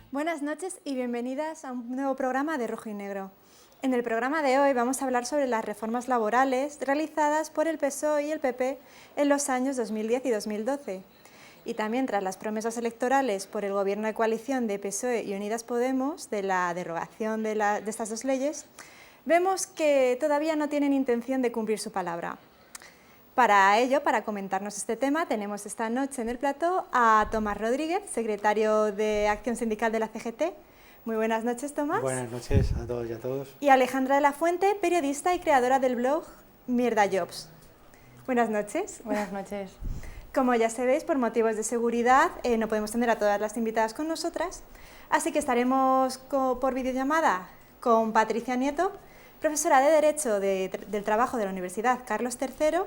Buenas noches y bienvenidas a un nuevo programa de Rojo y Negro. En el programa de hoy vamos a hablar sobre las reformas laborales realizadas por el PSOE y el PP en los años 2010 y 2012. Y también tras las promesas electorales por el gobierno de coalición de PSOE y Unidas Podemos de la derogación de estas dos leyes, vemos que todavía no tienen intención de cumplir su palabra. Para ello, para comentarnos este tema, tenemos esta noche en el plató a Tomás Rodríguez, secretario de Acción Sindical de la CGT. Muy buenas noches, Tomás. Buenas noches a todos y a todos. Y Alejandra de la Fuente, periodista y creadora del blog Mierda Jobs. Buenas noches. Buenas noches. Como ya sabéis, por motivos de seguridad no podemos tener a todas las invitadas con nosotras, así que estaremos por videollamada con Patricia Nieto, profesora de Derecho del Trabajo de la Universidad Carlos III,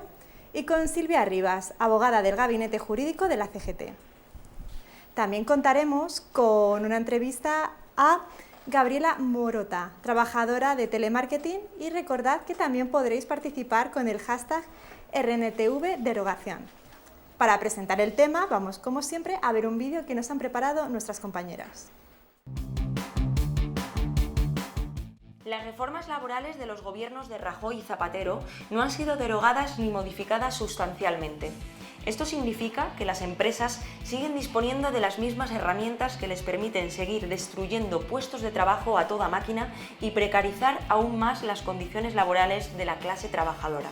y con Silvia Rivas, abogada del Gabinete Jurídico de la CGT. También contaremos con una entrevista a Gabriela Morota, trabajadora de telemarketing, y recordad que también podréis participar con el hashtag RNTVDerogación. Para presentar el tema, vamos como siempre a ver un vídeo que nos han preparado nuestras compañeras. Las reformas laborales de los gobiernos de Rajoy y Zapatero no han sido derogadas ni modificadas sustancialmente. Esto significa que las empresas siguen disponiendo de las mismas herramientas que les permiten seguir destruyendo puestos de trabajo a toda máquina y precarizar aún más las condiciones laborales de la clase trabajadora.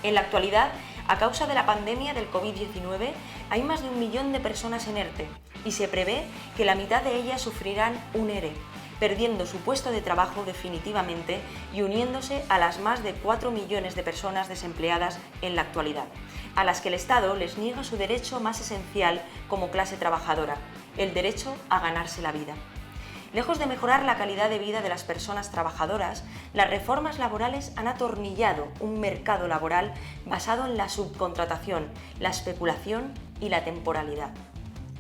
En la actualidad, a causa de la pandemia del COVID-19, hay más de 1 millón de personas en ERTE y se prevé que la mitad de ellas sufrirán un ERE, perdiendo su puesto de trabajo definitivamente y uniéndose a las más de 4 millones de personas desempleadas en la actualidad, a las que el Estado les niega su derecho más esencial como clase trabajadora, el derecho a ganarse la vida. Lejos de mejorar la calidad de vida de las personas trabajadoras, las reformas laborales han atornillado un mercado laboral basado en la subcontratación, la especulación y la temporalidad.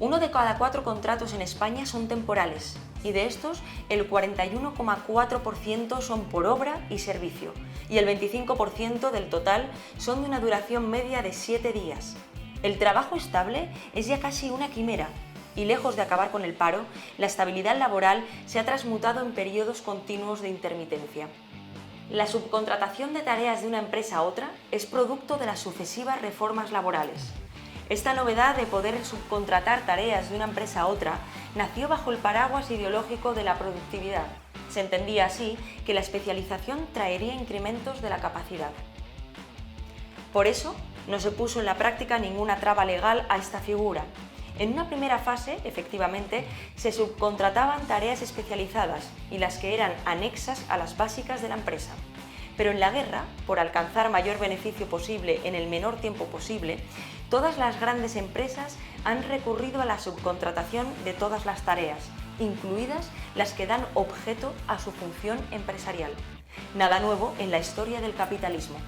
1 de cada 4 contratos en España son temporales y de estos el 41,4% son por obra y servicio y el 25% del total son de una duración media de 7 días. El trabajo estable es ya casi una quimera y lejos de acabar con el paro, la estabilidad laboral se ha transmutado en periodos continuos de intermitencia. La subcontratación de tareas de una empresa a otra es producto de las sucesivas reformas laborales. Esta novedad de poder subcontratar tareas de una empresa a otra nació bajo el paraguas ideológico de la productividad. Se entendía así que la especialización traería incrementos de la capacidad. Por eso, no se puso en la práctica ninguna traba legal a esta figura. En una primera fase, efectivamente, se subcontrataban tareas especializadas y las que eran anexas a las básicas de la empresa. Pero en la guerra, por alcanzar mayor beneficio posible en el menor tiempo posible, todas las grandes empresas han recurrido a la subcontratación de todas las tareas, incluidas las que dan objeto a su función empresarial. Nada nuevo en la historia del capitalismo.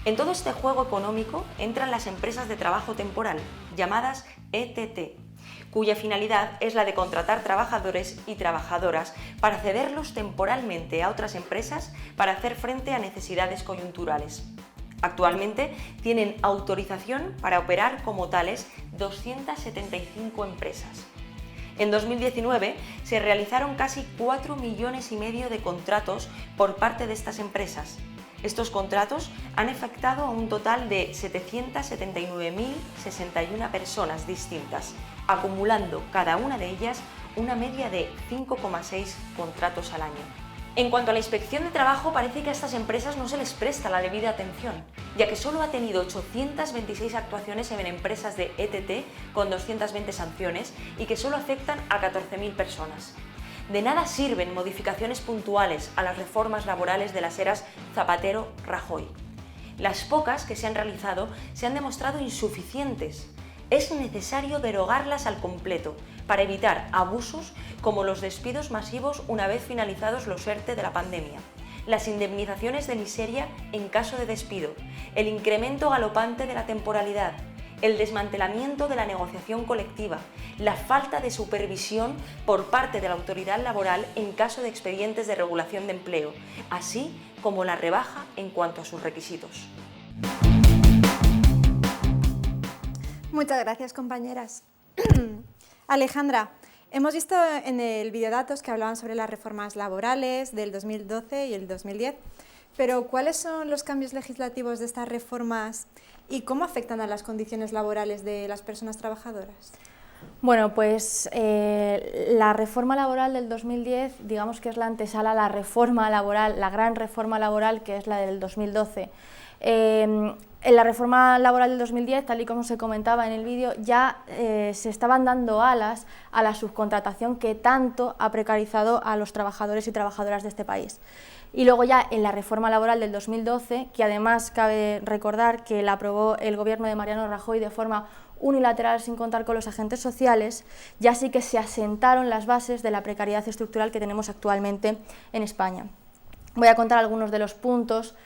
En todo este juego económico entran las empresas de trabajo temporal, llamadas ETT, cuya finalidad es la de contratar trabajadores y trabajadoras para cederlos temporalmente a otras empresas para hacer frente a necesidades coyunturales. Actualmente tienen autorización para operar como tales 275 empresas. En 2019 se realizaron casi 4,5 millones de contratos por parte de estas empresas. Estos contratos han afectado a un total de 779.061 personas distintas, acumulando cada una de ellas una media de 5,6 contratos al año. En cuanto a la inspección de trabajo, parece que a estas empresas no se les presta la debida atención, ya que solo ha tenido 826 actuaciones en empresas de ETT con 220 sanciones y que solo afectan a 14.000 personas. De nada sirven modificaciones puntuales a las reformas laborales de las eras Zapatero-Rajoy. Las pocas que se han realizado se han demostrado insuficientes. Es necesario derogarlas al completo para evitar abusos como los despidos masivos una vez finalizados los ERTE de la pandemia, las indemnizaciones de miseria en caso de despido, el incremento galopante de la temporalidad, el desmantelamiento de la negociación colectiva, la falta de supervisión por parte de la autoridad laboral en caso de expedientes de regulación de empleo, así como la rebaja en cuanto a sus requisitos. Muchas gracias, compañeras. Alejandra, Hemos visto en el videodatos que hablaban sobre las reformas laborales del 2012 y el 2010, pero ¿cuáles son los cambios legislativos de estas reformas y cómo afectan a las condiciones laborales de las personas trabajadoras? Bueno, pues la reforma laboral del 2010, digamos que es la antesala a la reforma laboral, la gran reforma laboral que es la del 2012. En la reforma laboral del 2010, tal y como se comentaba en el vídeo, ya se estaban dando alas a la subcontratación que tanto ha precarizado a los trabajadores y trabajadoras de este país. Y luego ya en la reforma laboral del 2012, que además cabe recordar que la aprobó el gobierno de Mariano Rajoy de forma unilateral sin contar con los agentes sociales, ya sí que se asentaron las bases de la precariedad estructural que tenemos actualmente en España. Voy a contar algunos de los puntos,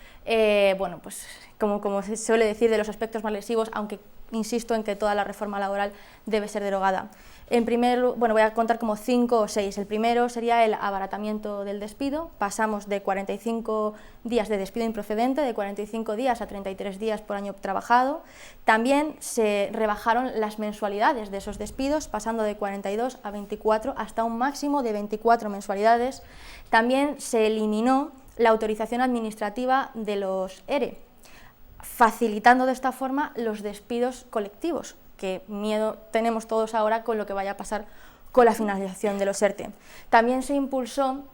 bueno, pues como se suele decir, de los aspectos más lesivos, aunque insisto en que toda la reforma laboral debe ser derogada. Bueno, voy a contar como 5 o 6. El primero sería el abaratamiento del despido. Pasamos de 45 días de despido improcedente, de 45 días a 33 días por año trabajado. También se rebajaron las mensualidades de esos despidos, pasando de 42 a 24 hasta un máximo de 24 mensualidades. También se eliminó la autorización administrativa de los ERE, facilitando de esta forma los despidos colectivos, que miedo tenemos todos ahora con lo que vaya a pasar con la finalización de los ERTE. También se impulsó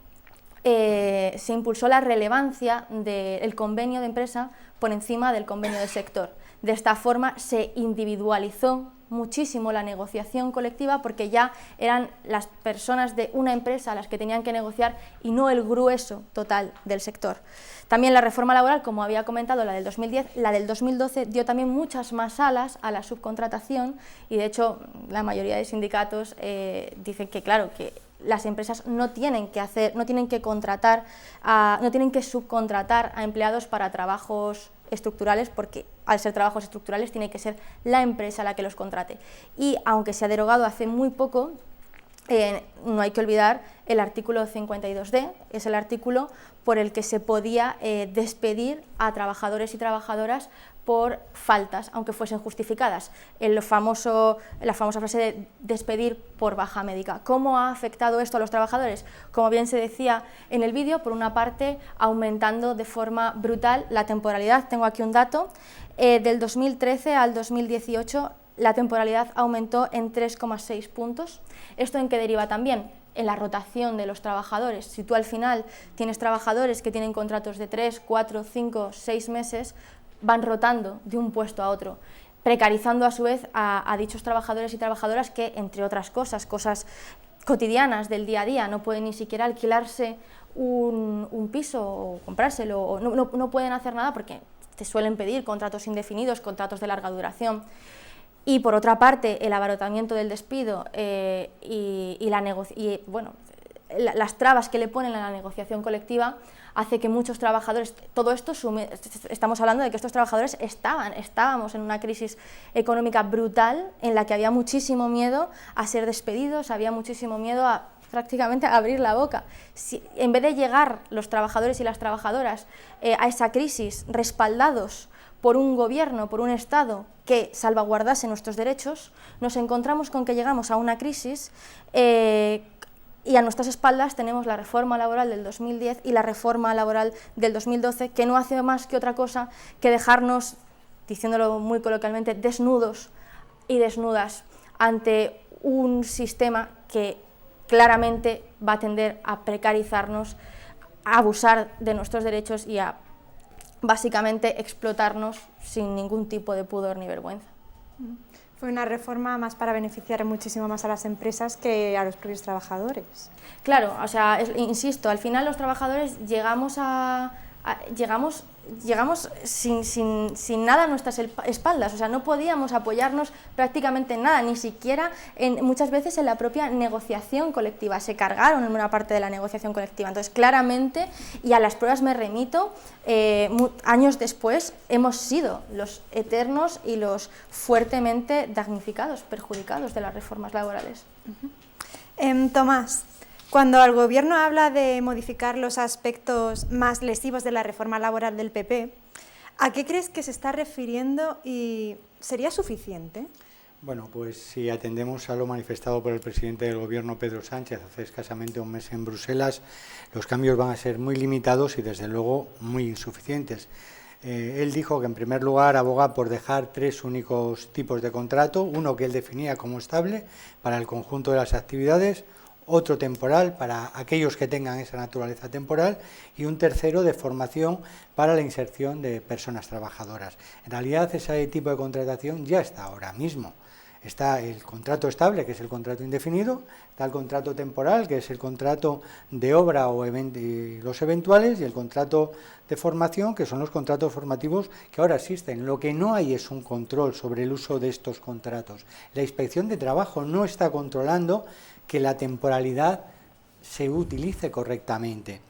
la relevancia del convenio de empresa por encima del convenio de sector. De esta forma se individualizó muchísimo la negociación colectiva, porque ya eran las personas de una empresa las que tenían que negociar y no el grueso total del sector. También la reforma laboral, como había comentado, la del 2010, la del 2012 dio también muchas más alas a la subcontratación, y de hecho la mayoría de sindicatos dicen que, claro, que las empresas no tienen que subcontratar a empleados para trabajos estructurales, porque al ser trabajos estructurales tiene que ser la empresa la que los contrate. Y aunque se ha derogado hace muy poco, no hay que olvidar el artículo 52D, es el artículo por el que se podía despedir a trabajadores y trabajadoras por faltas, aunque fuesen justificadas. La famosa frase de despedir por baja médica. ¿Cómo ha afectado esto a los trabajadores? Como bien se decía en el vídeo, por una parte aumentando de forma brutal la temporalidad. Tengo aquí un dato, del 2013 al 2018 la temporalidad aumentó en 3,6 puntos. ¿Esto en qué deriva también? En la rotación de los trabajadores. Si tú al final tienes trabajadores que tienen contratos de 3, 4, 5, 6 meses, van rotando de un puesto a otro, precarizando a su vez a dichos trabajadores y trabajadoras que, entre otras cosas cotidianas del día a día, no pueden ni siquiera alquilarse un piso o comprárselo, o no pueden hacer nada porque te suelen pedir contratos indefinidos, contratos de larga duración. Y por otra parte, el abaratamiento del despido las trabas que le ponen a la negociación colectiva hace que muchos trabajadores, todo esto estamos hablando de que estos trabajadores estábamos en una crisis económica brutal en la que había muchísimo miedo a ser despedidos, había muchísimo miedo a prácticamente a abrir la boca. En vez de llegar los trabajadores y las trabajadoras a esa crisis respaldados por un gobierno, por un Estado que salvaguardase nuestros derechos, nos encontramos con que llegamos a una crisis y a nuestras espaldas tenemos la reforma laboral del 2010 y la reforma laboral del 2012, que no hace más que otra cosa que dejarnos, diciéndolo muy coloquialmente, desnudos y desnudas ante un sistema que claramente va a tender a precarizarnos, a abusar de nuestros derechos y a básicamente explotarnos sin ningún tipo de pudor ni vergüenza. Fue una reforma más para beneficiar muchísimo más a las empresas que a los propios trabajadores. Claro, o sea, insisto, al final los trabajadores llegamos sin nada a nuestras espaldas, o sea, no podíamos apoyarnos prácticamente en nada, ni siquiera muchas veces en la propia negociación colectiva, se cargaron en una parte de la negociación colectiva. Entonces, claramente, y a las pruebas me remito, años después hemos sido los eternos y los fuertemente damnificados, perjudicados de las reformas laborales. Tomás, cuando el Gobierno habla de modificar los aspectos más lesivos de la reforma laboral del PP, ¿a qué crees que se está refiriendo y sería suficiente? Bueno, pues si atendemos a lo manifestado por el presidente del Gobierno, Pedro Sánchez, hace escasamente un mes en Bruselas, los cambios van a ser muy limitados y desde luego muy insuficientes. Él dijo que en primer lugar aboga por dejar 3 únicos tipos de contrato, uno que él definía como estable para el conjunto de las actividades, otro temporal para aquellos que tengan esa naturaleza temporal y un tercero de formación para la inserción de personas trabajadoras. En realidad ese tipo de contratación ya está ahora mismo. Está el contrato estable, que es el contrato indefinido, está el contrato temporal, que es el contrato de obra o los eventuales, y el contrato de formación, que son los contratos formativos que ahora existen. Lo que no hay es un control sobre el uso de estos contratos. La Inspección de Trabajo no está controlando que la temporalidad se utilice correctamente.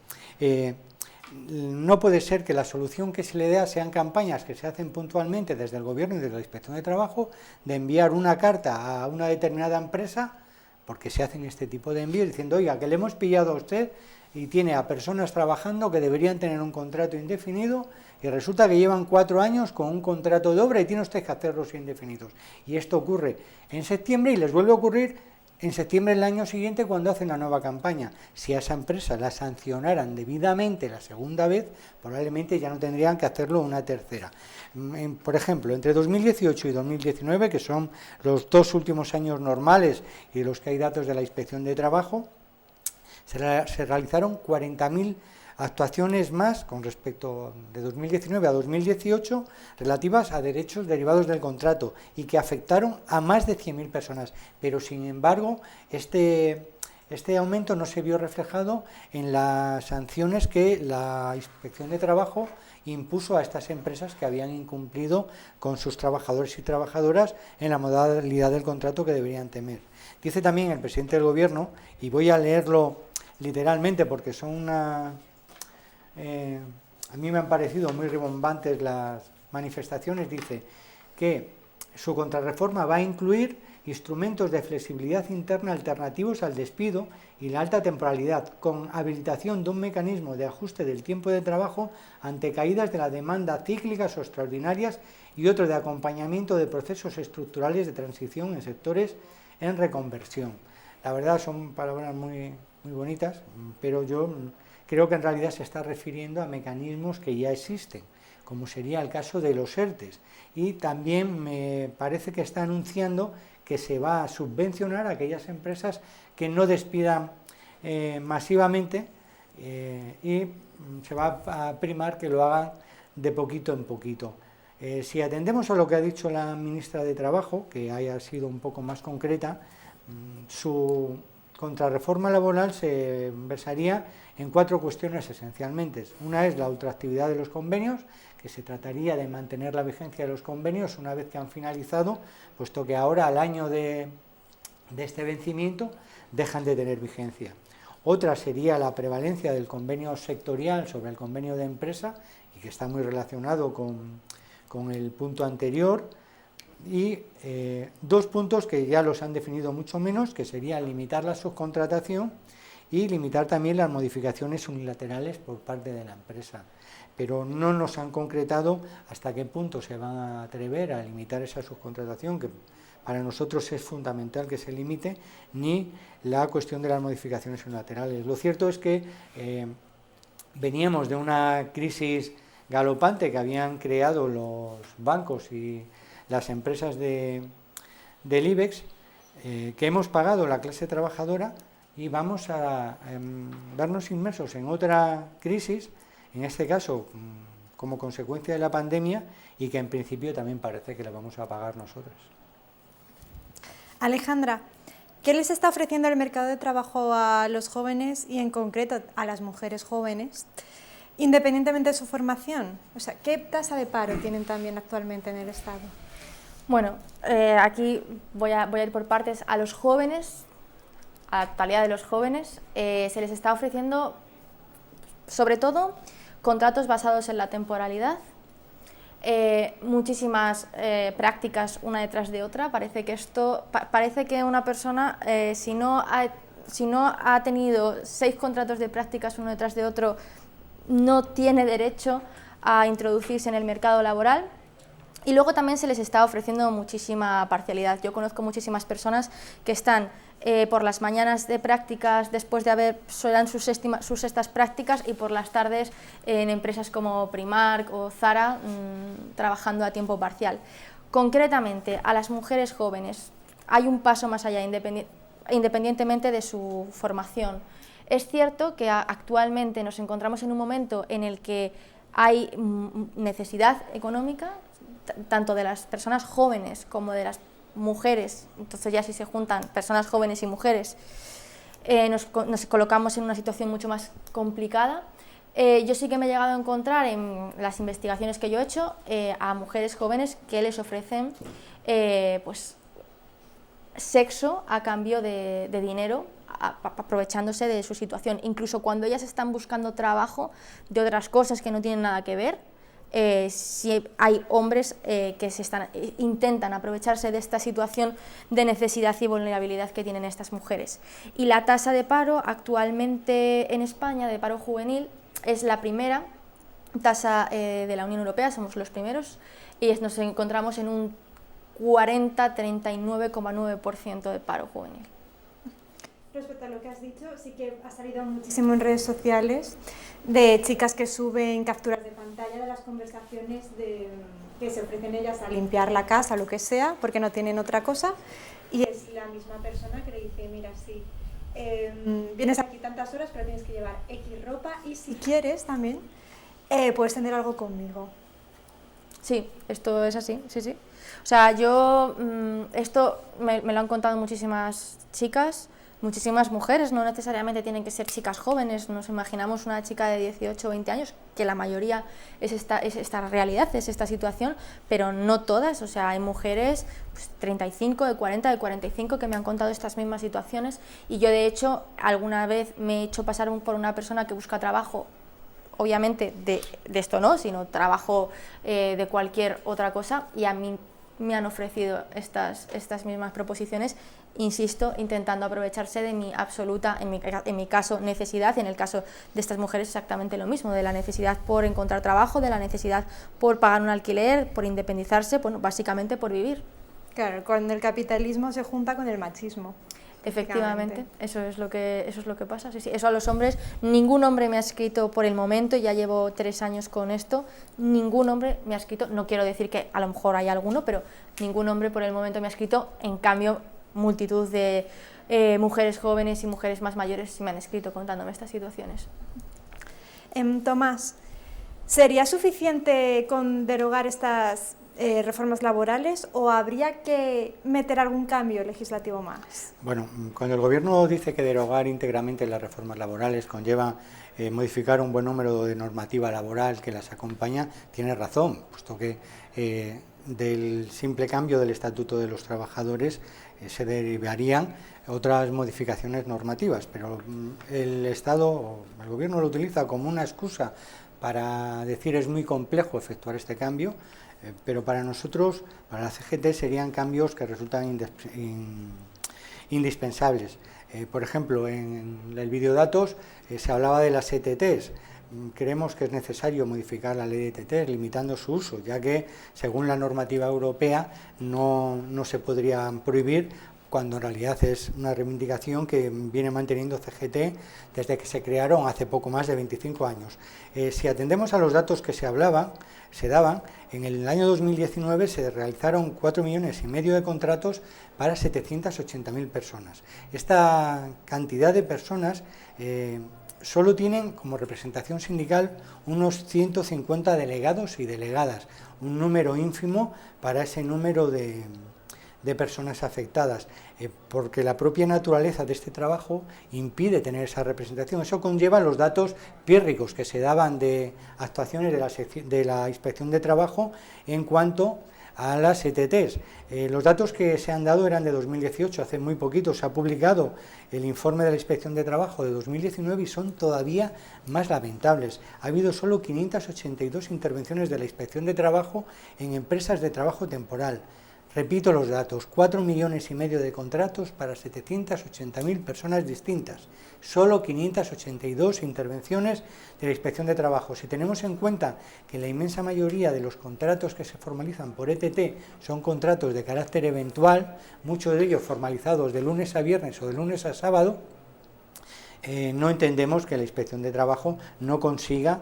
No puede ser que la solución que se le dé sean campañas que se hacen puntualmente desde el Gobierno y desde la Inspección de Trabajo, de enviar una carta a una determinada empresa, porque se hacen este tipo de envíos, diciendo, oiga, que le hemos pillado a usted y tiene a personas trabajando que deberían tener un contrato indefinido y resulta que llevan 4 años con un contrato de obra y tiene usted que hacerlos indefinidos. Y esto ocurre en septiembre y les vuelve a ocurrir en septiembre del año siguiente cuando hacen la nueva campaña. Si a esa empresa la sancionaran debidamente la segunda vez, probablemente ya no tendrían que hacerlo una tercera. Por ejemplo, entre 2018 y 2019, que son los 2 últimos años normales y los que hay datos de la Inspección de Trabajo, se realizaron 40.000 actuaciones más con respecto de 2019 a 2018 relativas a derechos derivados del contrato y que afectaron a más de 100.000 personas. Pero, sin embargo, este aumento no se vio reflejado en las sanciones que la Inspección de Trabajo impuso a estas empresas que habían incumplido con sus trabajadores y trabajadoras en la modalidad del contrato que deberían tener. Dice también el presidente del Gobierno, y voy a leerlo literalmente porque son a mí me han parecido muy rimbombantes las manifestaciones, dice que su contrarreforma va a incluir instrumentos de flexibilidad interna alternativos al despido y la alta temporalidad, con habilitación de un mecanismo de ajuste del tiempo de trabajo ante caídas de la demanda cíclicas o extraordinarias y otro de acompañamiento de procesos estructurales de transición en sectores en reconversión. La verdad son palabras muy bonitas, pero yo creo que en realidad se está refiriendo a mecanismos que ya existen, como sería el caso de los ERTEs. Y también me parece que está anunciando que se va a subvencionar a aquellas empresas que no despidan masivamente y se va a primar que lo hagan de poquito en poquito. Si atendemos a lo que ha dicho la ministra de Trabajo, que haya sido un poco más concreta, su contrarreforma laboral se versaría en 4 cuestiones esencialmente. Una es la ultraactividad de los convenios, que se trataría de mantener la vigencia de los convenios una vez que han finalizado, puesto que ahora al año de este vencimiento dejan de tener vigencia. Otra sería la prevalencia del convenio sectorial sobre el convenio de empresa, y que está muy relacionado con el punto anterior, y 2 puntos que ya los han definido mucho menos, que serían limitar la subcontratación y limitar también las modificaciones unilaterales por parte de la empresa. Pero no nos han concretado hasta qué punto se van a atrever a limitar esa subcontratación, que para nosotros es fundamental que se limite, ni la cuestión de las modificaciones unilaterales. Lo cierto es que veníamos de una crisis galopante que habían creado los bancos y las empresas del IBEX, que hemos pagado la clase trabajadora, y vamos a vernos inmersos en otra crisis, en este caso como consecuencia de la pandemia, y que en principio también parece que la vamos a pagar nosotros. Alejandra, ¿qué les está ofreciendo el mercado de trabajo a los jóvenes y en concreto a las mujeres jóvenes, independientemente de su formación? O sea, ¿qué tasa de paro tienen también actualmente en el Estado? Bueno, aquí voy a ir por partes. A los jóvenes, a la totalidad de los jóvenes, se les está ofreciendo, sobre todo, contratos basados en la temporalidad, muchísimas prácticas una detrás de otra. Parece que una persona, si no ha tenido 6 contratos de prácticas uno detrás de otro, no tiene derecho a introducirse en el mercado laboral. Y luego también se les está ofreciendo muchísima parcialidad. Yo conozco muchísimas personas que están por las mañanas de prácticas, después de haber dan sus sextas prácticas, y por las tardes en empresas como Primark o Zara trabajando a tiempo parcial. Concretamente, a las mujeres jóvenes hay un paso más allá, independientemente de su formación. Es cierto que actualmente nos encontramos en un momento en el que hay necesidad económica, tanto de las personas jóvenes como de las mujeres. Entonces ya si se juntan personas jóvenes y mujeres, nos colocamos en una situación mucho más complicada. Yo sí que me he llegado a encontrar en las investigaciones que yo he hecho a mujeres jóvenes que les ofrecen pues, sexo a cambio de dinero, aprovechándose de su situación. Incluso cuando ellas están buscando trabajo de otras cosas que no tienen nada que ver, si hay hombres que intentan aprovecharse de esta situación de necesidad y vulnerabilidad que tienen estas mujeres. Y la tasa de paro actualmente en España, de paro juvenil, es la primera tasa de la Unión Europea, somos los primeros, y nos encontramos en un 39,9% de paro juvenil. Respecto a lo que has dicho, sí que ha salido muchísimo en redes sociales de chicas que suben capturas de pantalla de las conversaciones que se ofrecen ellas a limpiar la casa, lo que sea, porque no tienen otra cosa, y es la misma persona que le dice, mira, sí, vienes aquí tantas horas, pero tienes que llevar X ropa, y si quieres también, puedes tener algo conmigo. Sí, esto es así, sí, sí. O sea, yo, esto me lo han contado muchísimas chicas, muchísimas mujeres, no necesariamente tienen que ser chicas jóvenes. Nos imaginamos una chica de 18 o 20 años, que la mayoría es esta realidad, es esta situación, pero no todas. O sea, hay mujeres pues, 35, de 40, de 45 que me han contado estas mismas situaciones, y yo de hecho alguna vez me he hecho pasar por una persona que busca trabajo, obviamente de esto no, sino trabajo de cualquier otra cosa, y a mí me han ofrecido estas mismas proposiciones, insisto, intentando aprovecharse de mi absoluta, en mi caso, necesidad, y en el caso de estas mujeres exactamente lo mismo, de la necesidad por encontrar trabajo, de la necesidad por pagar un alquiler, por independizarse, bueno, básicamente por vivir. Claro, cuando el capitalismo se junta con el machismo. Efectivamente, eso es lo que pasa. Sí, sí. Eso a los hombres, ningún hombre me ha escrito por el momento, ya llevo 3 años con esto, ningún hombre me ha escrito, no quiero decir que a lo mejor hay alguno, pero ningún hombre por el momento me ha escrito. En cambio, multitud de mujeres jóvenes y mujeres más mayores me han escrito contándome estas situaciones. Tomás, ¿sería suficiente con derogar estas reformas laborales, o habría que meter algún cambio legislativo más? Bueno, cuando el Gobierno dice que derogar íntegramente las reformas laborales conlleva modificar un buen número de normativa laboral que las acompaña, tiene razón, puesto que del simple cambio del Estatuto de los Trabajadores se derivarían otras modificaciones normativas, pero el Estado o el Gobierno lo utiliza como una excusa para decir es muy complejo efectuar este cambio, pero para nosotros, para la CGT, serían cambios que resultan indispensables. Por ejemplo, en el videodatos se hablaba de las ETTs. Creemos que es necesario modificar la ley de ETTs limitando su uso, ya que según la normativa europea no se podrían prohibir, cuando en realidad es una reivindicación que viene manteniendo CGT desde que se crearon hace poco más de 25 años. Si atendemos a los datos que se daban, en el año 2019 se realizaron 4,5 millones de contratos para 780.000 personas. Esta cantidad de personas solo tienen como representación sindical unos 150 delegados y delegadas, un número ínfimo para ese número de personas afectadas, porque la propia naturaleza de este trabajo impide tener esa representación. Eso conlleva los datos pírricos que se daban de actuaciones de la Inspección de Trabajo en cuanto a las ETTs. Los datos que se han dado eran de 2018, hace muy poquito se ha publicado el informe de la Inspección de Trabajo de 2019 y son todavía más lamentables. Ha habido solo 582 intervenciones de la Inspección de Trabajo en empresas de trabajo temporal. Repito los datos, 4,5 millones de contratos para 780.000 personas distintas, solo 582 intervenciones de la Inspección de Trabajo. Si tenemos en cuenta que la inmensa mayoría de los contratos que se formalizan por ETT son contratos de carácter eventual, muchos de ellos formalizados de lunes a viernes o de lunes a sábado, no entendemos que la Inspección de Trabajo no consiga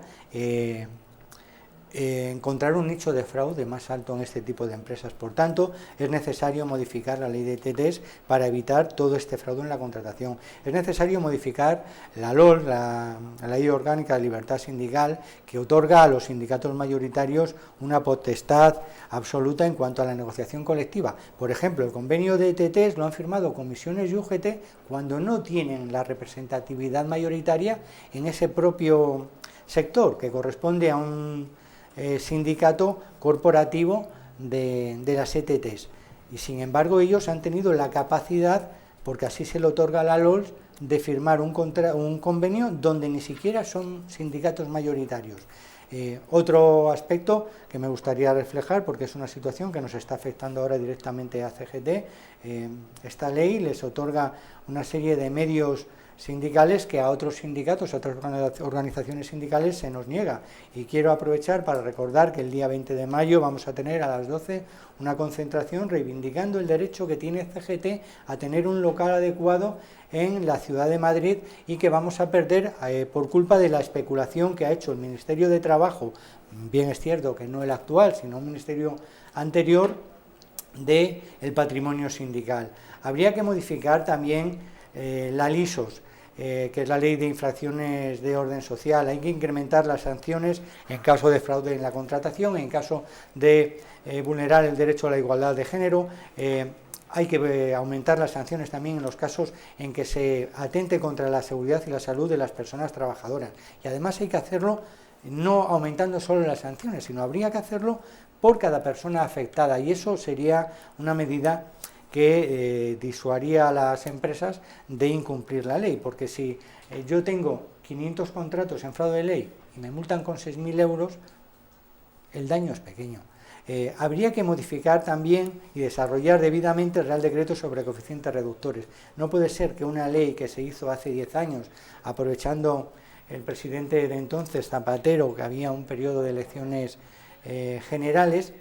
encontrar un nicho de fraude más alto en este tipo de empresas. Por tanto, es necesario modificar la ley de ETTs para evitar todo este fraude en la contratación. Es necesario modificar la LOL, la Ley Orgánica de Libertad Sindical, que otorga a los sindicatos mayoritarios una potestad absoluta en cuanto a la negociación colectiva. Por ejemplo, el convenio de ETTs lo han firmado comisiones y UGT cuando no tienen la representatividad mayoritaria en ese propio sector, que corresponde a un sindicato corporativo de las ETTs, y sin embargo ellos han tenido la capacidad, porque así se le otorga a la LOLS, de firmar un convenio donde ni siquiera son sindicatos mayoritarios. Otro aspecto que me gustaría reflejar, porque es una situación que nos está afectando ahora directamente a CGT, esta ley les otorga una serie de medios sindicales que a otros sindicatos, a otras organizaciones sindicales se nos niega. Y quiero aprovechar para recordar que el día 20 de mayo vamos a tener a las 12 una concentración reivindicando el derecho que tiene CGT a tener un local adecuado en la ciudad de Madrid, y que vamos a perder por culpa de la especulación que ha hecho el Ministerio de Trabajo, bien es cierto que no el actual, sino un ministerio anterior, del patrimonio sindical. Habría que modificar también la LISOS, que es la Ley de Infracciones de Orden Social. Hay que incrementar las sanciones en caso de fraude en la contratación, en caso de vulnerar el derecho a la igualdad de género. Hay que aumentar las sanciones también en los casos en que se atente contra la seguridad y la salud de las personas trabajadoras. Y además hay que hacerlo no aumentando solo las sanciones, sino habría que hacerlo por cada persona afectada, y eso sería una medida que disuadiría a las empresas de incumplir la ley, porque si yo tengo 500 contratos en fraude de ley y me multan con 6.000 euros, el daño es pequeño. Habría que modificar también y desarrollar debidamente el Real Decreto sobre coeficientes reductores. No puede ser que una ley que se hizo hace 10 años, aprovechando el presidente de entonces, Zapatero, que había un periodo de elecciones generales,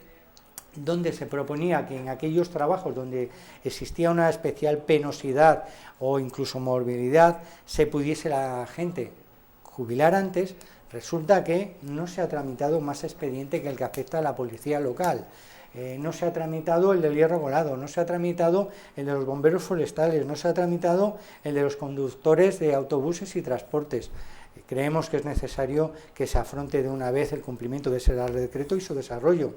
donde se proponía que en aquellos trabajos donde existía una especial penosidad o incluso morbilidad, se pudiese la gente jubilar antes. Resulta que no se ha tramitado más expediente que el que afecta a la policía local, no se ha tramitado el del hierro colado, no se ha tramitado el de los bomberos forestales, no se ha tramitado el de los conductores de autobuses y transportes. Creemos que es necesario que se afronte de una vez el cumplimiento de ese decreto y su desarrollo.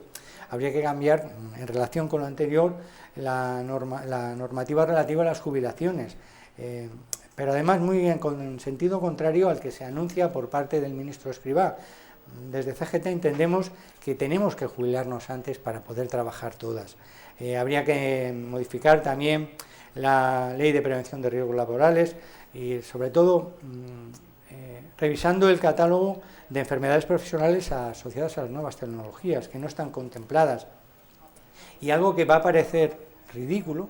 Habría que cambiar, en relación con lo anterior, la normativa relativa a las jubilaciones, pero además muy en sentido contrario al que se anuncia por parte del ministro Escrivá. Desde CGT entendemos que tenemos que jubilarnos antes para poder trabajar todas. Habría que modificar también la Ley de Prevención de Riesgos Laborales y, sobre todo, revisando el catálogo de enfermedades profesionales asociadas a las nuevas tecnologías, que no están contempladas. Y algo que va a parecer ridículo,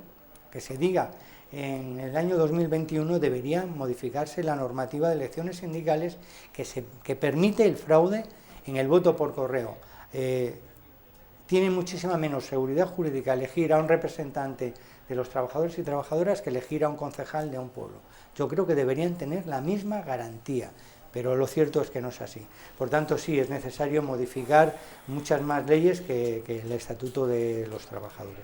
que se diga, en el año 2021 debería modificarse la normativa de elecciones sindicales que permite el fraude en el voto por correo. Tiene muchísima menos seguridad jurídica elegir a un representante de los trabajadores y trabajadoras que elegir a un concejal de un pueblo. Yo creo que deberían tener la misma garantía, pero lo cierto es que no es así. Por tanto, sí, es necesario modificar muchas más leyes que el Estatuto de los Trabajadores.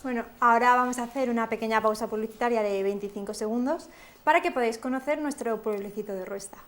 Bueno, ahora vamos a hacer una pequeña pausa publicitaria de 25 segundos para que podáis conocer nuestro pueblecito de Ruesta.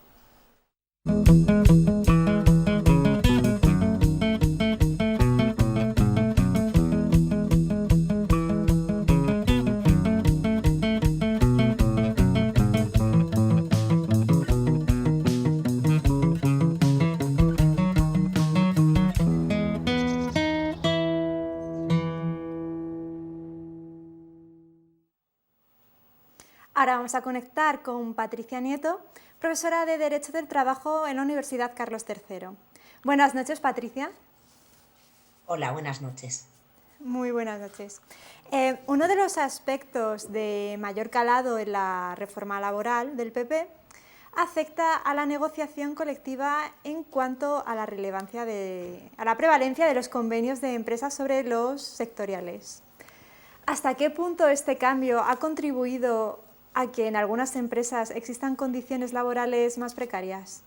Ahora vamos a conectar con Patricia Nieto, profesora de Derecho del Trabajo en la Universidad Carlos III. Buenas noches, Patricia. Hola, buenas noches. Muy buenas noches. Uno de los aspectos de mayor calado en la reforma laboral del PP afecta a la negociación colectiva en cuanto a la a la prevalencia de los convenios de empresas sobre los sectoriales. ¿Hasta qué punto este cambio ha contribuido a que en algunas empresas existan condiciones laborales más precarias?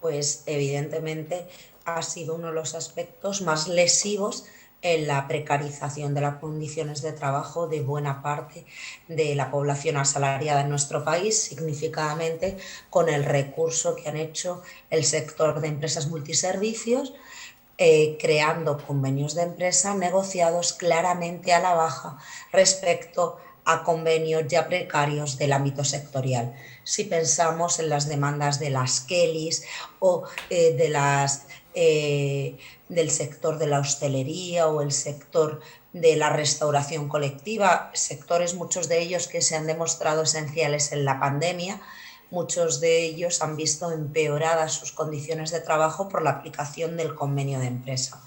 Pues evidentemente ha sido uno de los aspectos más lesivos en la precarización de las condiciones de trabajo de buena parte de la población asalariada en nuestro país, significativamente con el recurso que han hecho el sector de empresas multiservicios, creando convenios de empresa negociados claramente a la baja respecto a convenios ya precarios del ámbito sectorial. Si pensamos en las demandas de las Kellys o del sector de la hostelería o el sector de la restauración colectiva, sectores muchos de ellos que se han demostrado esenciales en la pandemia, muchos de ellos han visto empeoradas sus condiciones de trabajo por la aplicación del convenio de empresa.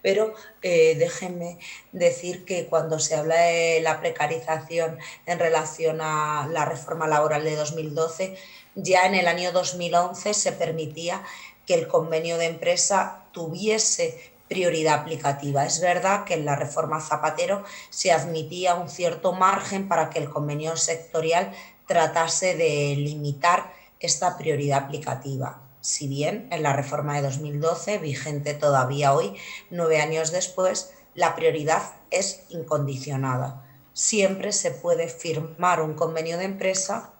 Pero déjenme decir que cuando se habla de la precarización en relación a la reforma laboral de 2012, ya en el año 2011 se permitía que el convenio de empresa tuviese prioridad aplicativa. Es verdad que en la reforma Zapatero se admitía un cierto margen para que el convenio sectorial tratase de limitar esta prioridad aplicativa. Si bien en la reforma de 2012, vigente todavía hoy, 9 años después, la prioridad es incondicionada. Siempre se puede firmar un convenio de empresa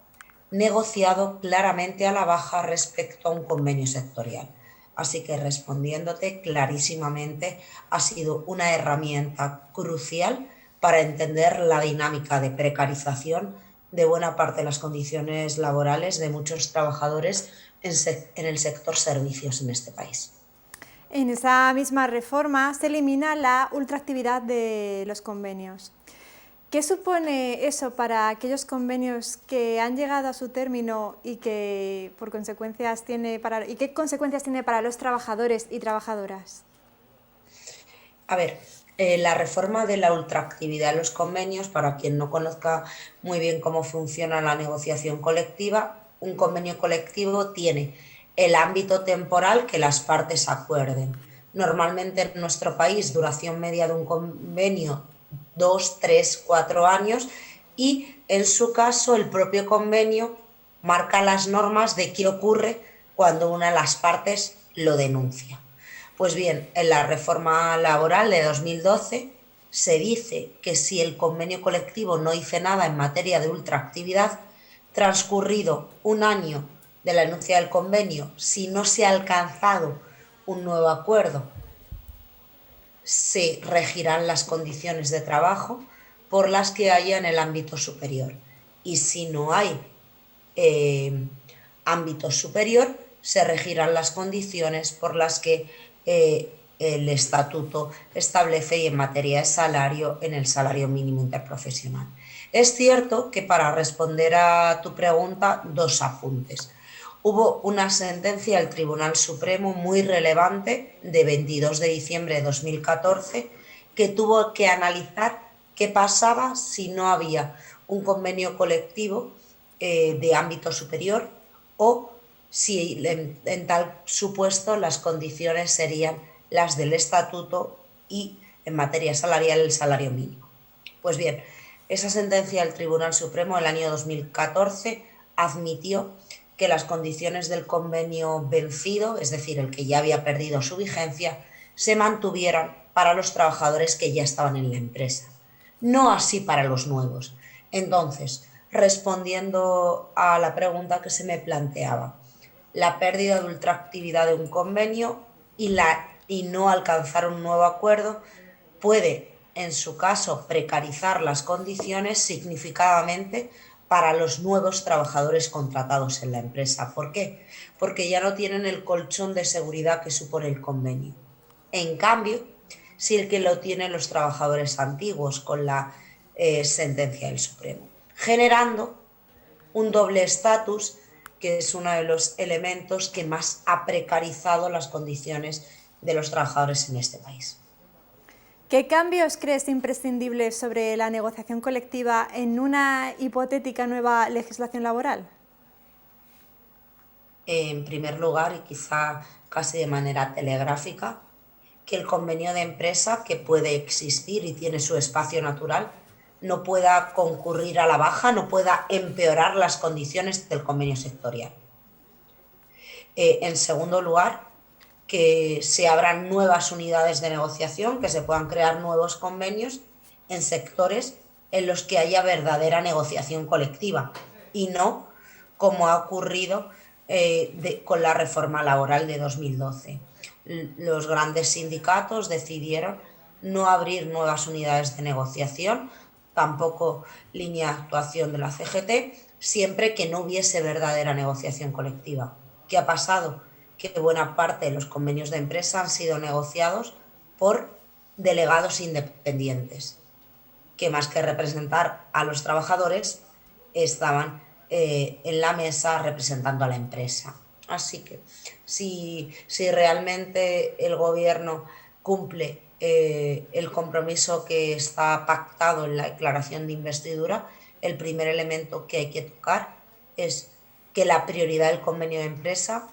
negociado claramente a la baja respecto a un convenio sectorial. Así que respondiéndote clarísimamente, ha sido una herramienta crucial para entender la dinámica de precarización de buena parte de las condiciones laborales de muchos trabajadores en el sector servicios en este país. En esa misma reforma se elimina la ultraactividad de los convenios. ¿Qué supone eso para aquellos convenios que han llegado a su término y qué consecuencias tiene para los trabajadores y trabajadoras? A ver, la reforma de la ultraactividad de los convenios, para quien no conozca muy bien cómo funciona la negociación colectiva, un convenio colectivo tiene el ámbito temporal que las partes acuerden. Normalmente en nuestro país, duración media de un convenio 2, 3, 4 años, y en su caso el propio convenio marca las normas de qué ocurre cuando una de las partes lo denuncia. Pues bien, en la reforma laboral de 2012 se dice que si el convenio colectivo no dice nada en materia de ultraactividad, transcurrido un año de la enuncia del convenio, si no se ha alcanzado un nuevo acuerdo, se regirán las condiciones de trabajo por las que haya en el ámbito superior. Y si no hay ámbito superior, se regirán las condiciones por las que el estatuto establece y en materia de salario, en el salario mínimo interprofesional. Es cierto que para responder a tu pregunta, 2 apuntes. Hubo una sentencia del Tribunal Supremo muy relevante de 22 de diciembre de 2014 que tuvo que analizar qué pasaba si no había un convenio colectivo de ámbito superior o si en tal supuesto las condiciones serían las del estatuto y en materia salarial el salario mínimo. Pues bien, esa sentencia del Tribunal Supremo del año 2014 admitió que las condiciones del convenio vencido, es decir, el que ya había perdido su vigencia, se mantuvieran para los trabajadores que ya estaban en la empresa, no así para los nuevos. Entonces, respondiendo a la pregunta que se me planteaba, la pérdida de ultraactividad de un convenio y no alcanzar un nuevo acuerdo puede, en su caso, precarizar las condiciones significativamente para los nuevos trabajadores contratados en la empresa. ¿Por qué? Porque ya no tienen el colchón de seguridad que supone el convenio. En cambio, sí el que lo tienen los trabajadores antiguos con la sentencia del Supremo, generando un doble estatus que es uno de los elementos que más ha precarizado las condiciones de los trabajadores en este país. ¿Qué cambios crees imprescindibles sobre la negociación colectiva en una hipotética nueva legislación laboral? En primer lugar, y quizá casi de manera telegráfica, que el convenio de empresa, que puede existir y tiene su espacio natural, no pueda concurrir a la baja, no pueda empeorar las condiciones del convenio sectorial. En segundo lugar, que se abran nuevas unidades de negociación, que se puedan crear nuevos convenios en sectores en los que haya verdadera negociación colectiva y no como ha ocurrido con la reforma laboral de 2012. Los grandes sindicatos decidieron no abrir nuevas unidades de negociación, tampoco línea de actuación de la CGT, siempre que no hubiese verdadera negociación colectiva. ¿Qué ha pasado? Que buena parte de los convenios de empresa han sido negociados por delegados independientes, que más que representar a los trabajadores, estaban en la mesa representando a la empresa. Así que si realmente el gobierno cumple el compromiso que está pactado en la declaración de investidura, el primer elemento que hay que tocar es que la prioridad del convenio de empresa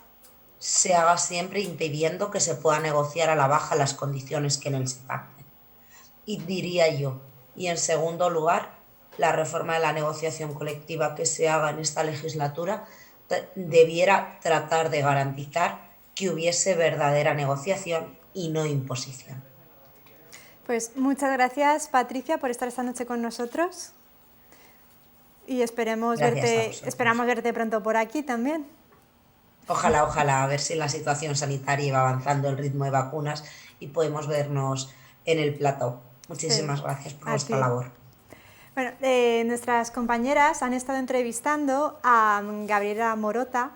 se haga siempre impidiendo que se pueda negociar a la baja las condiciones que en él se pacten. Y diría yo, y en segundo lugar, la reforma de la negociación colectiva que se haga en esta legislatura debiera tratar de garantizar que hubiese verdadera negociación y no imposición. Pues muchas gracias, Patricia, por estar esta noche con nosotros y esperamos verte pronto por aquí también. Ojalá, a ver si la situación sanitaria va avanzando el ritmo de vacunas y podemos vernos en el plató. Muchísimas gracias por vuestra labor. Bueno, nuestras compañeras han estado entrevistando a Gabriela Morota,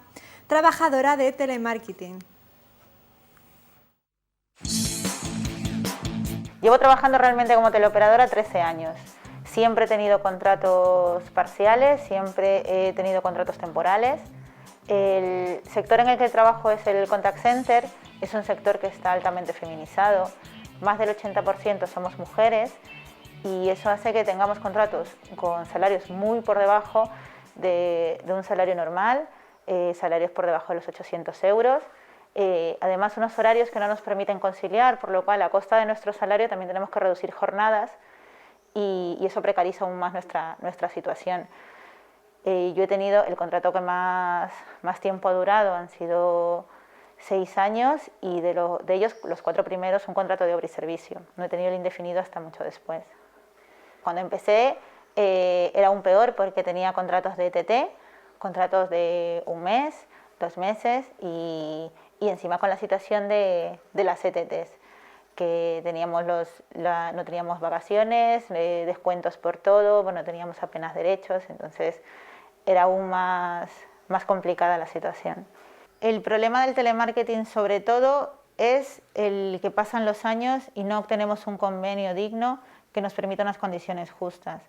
trabajadora de telemarketing. Llevo trabajando realmente como teleoperadora 13 años. Siempre he tenido contratos parciales, siempre he tenido contratos temporales. El sector en el que trabajo es el contact center, es un sector que está altamente feminizado. Más del 80% somos mujeres y eso hace que tengamos contratos con salarios muy por debajo de un salario normal, salarios por debajo de los 800 euros. Además, unos horarios que no nos permiten conciliar, por lo cual a costa de nuestro salario también tenemos que reducir jornadas y eso precariza aún más nuestra situación. Yo he tenido el contrato que más tiempo ha durado, han sido 6 años y de ellos los 4 primeros un contrato de obra y servicio. No he tenido el indefinido hasta mucho después. Cuando empecé era aún peor porque tenía contratos de ETT, contratos de 1 mes, 2 meses y encima con la situación de las ETTs, que teníamos no teníamos vacaciones, descuentos por todo, no teníamos apenas derechos, entonces era aún más complicada la situación. El problema del telemarketing sobre todo es el que pasan los años y no obtenemos un convenio digno que nos permita unas condiciones justas.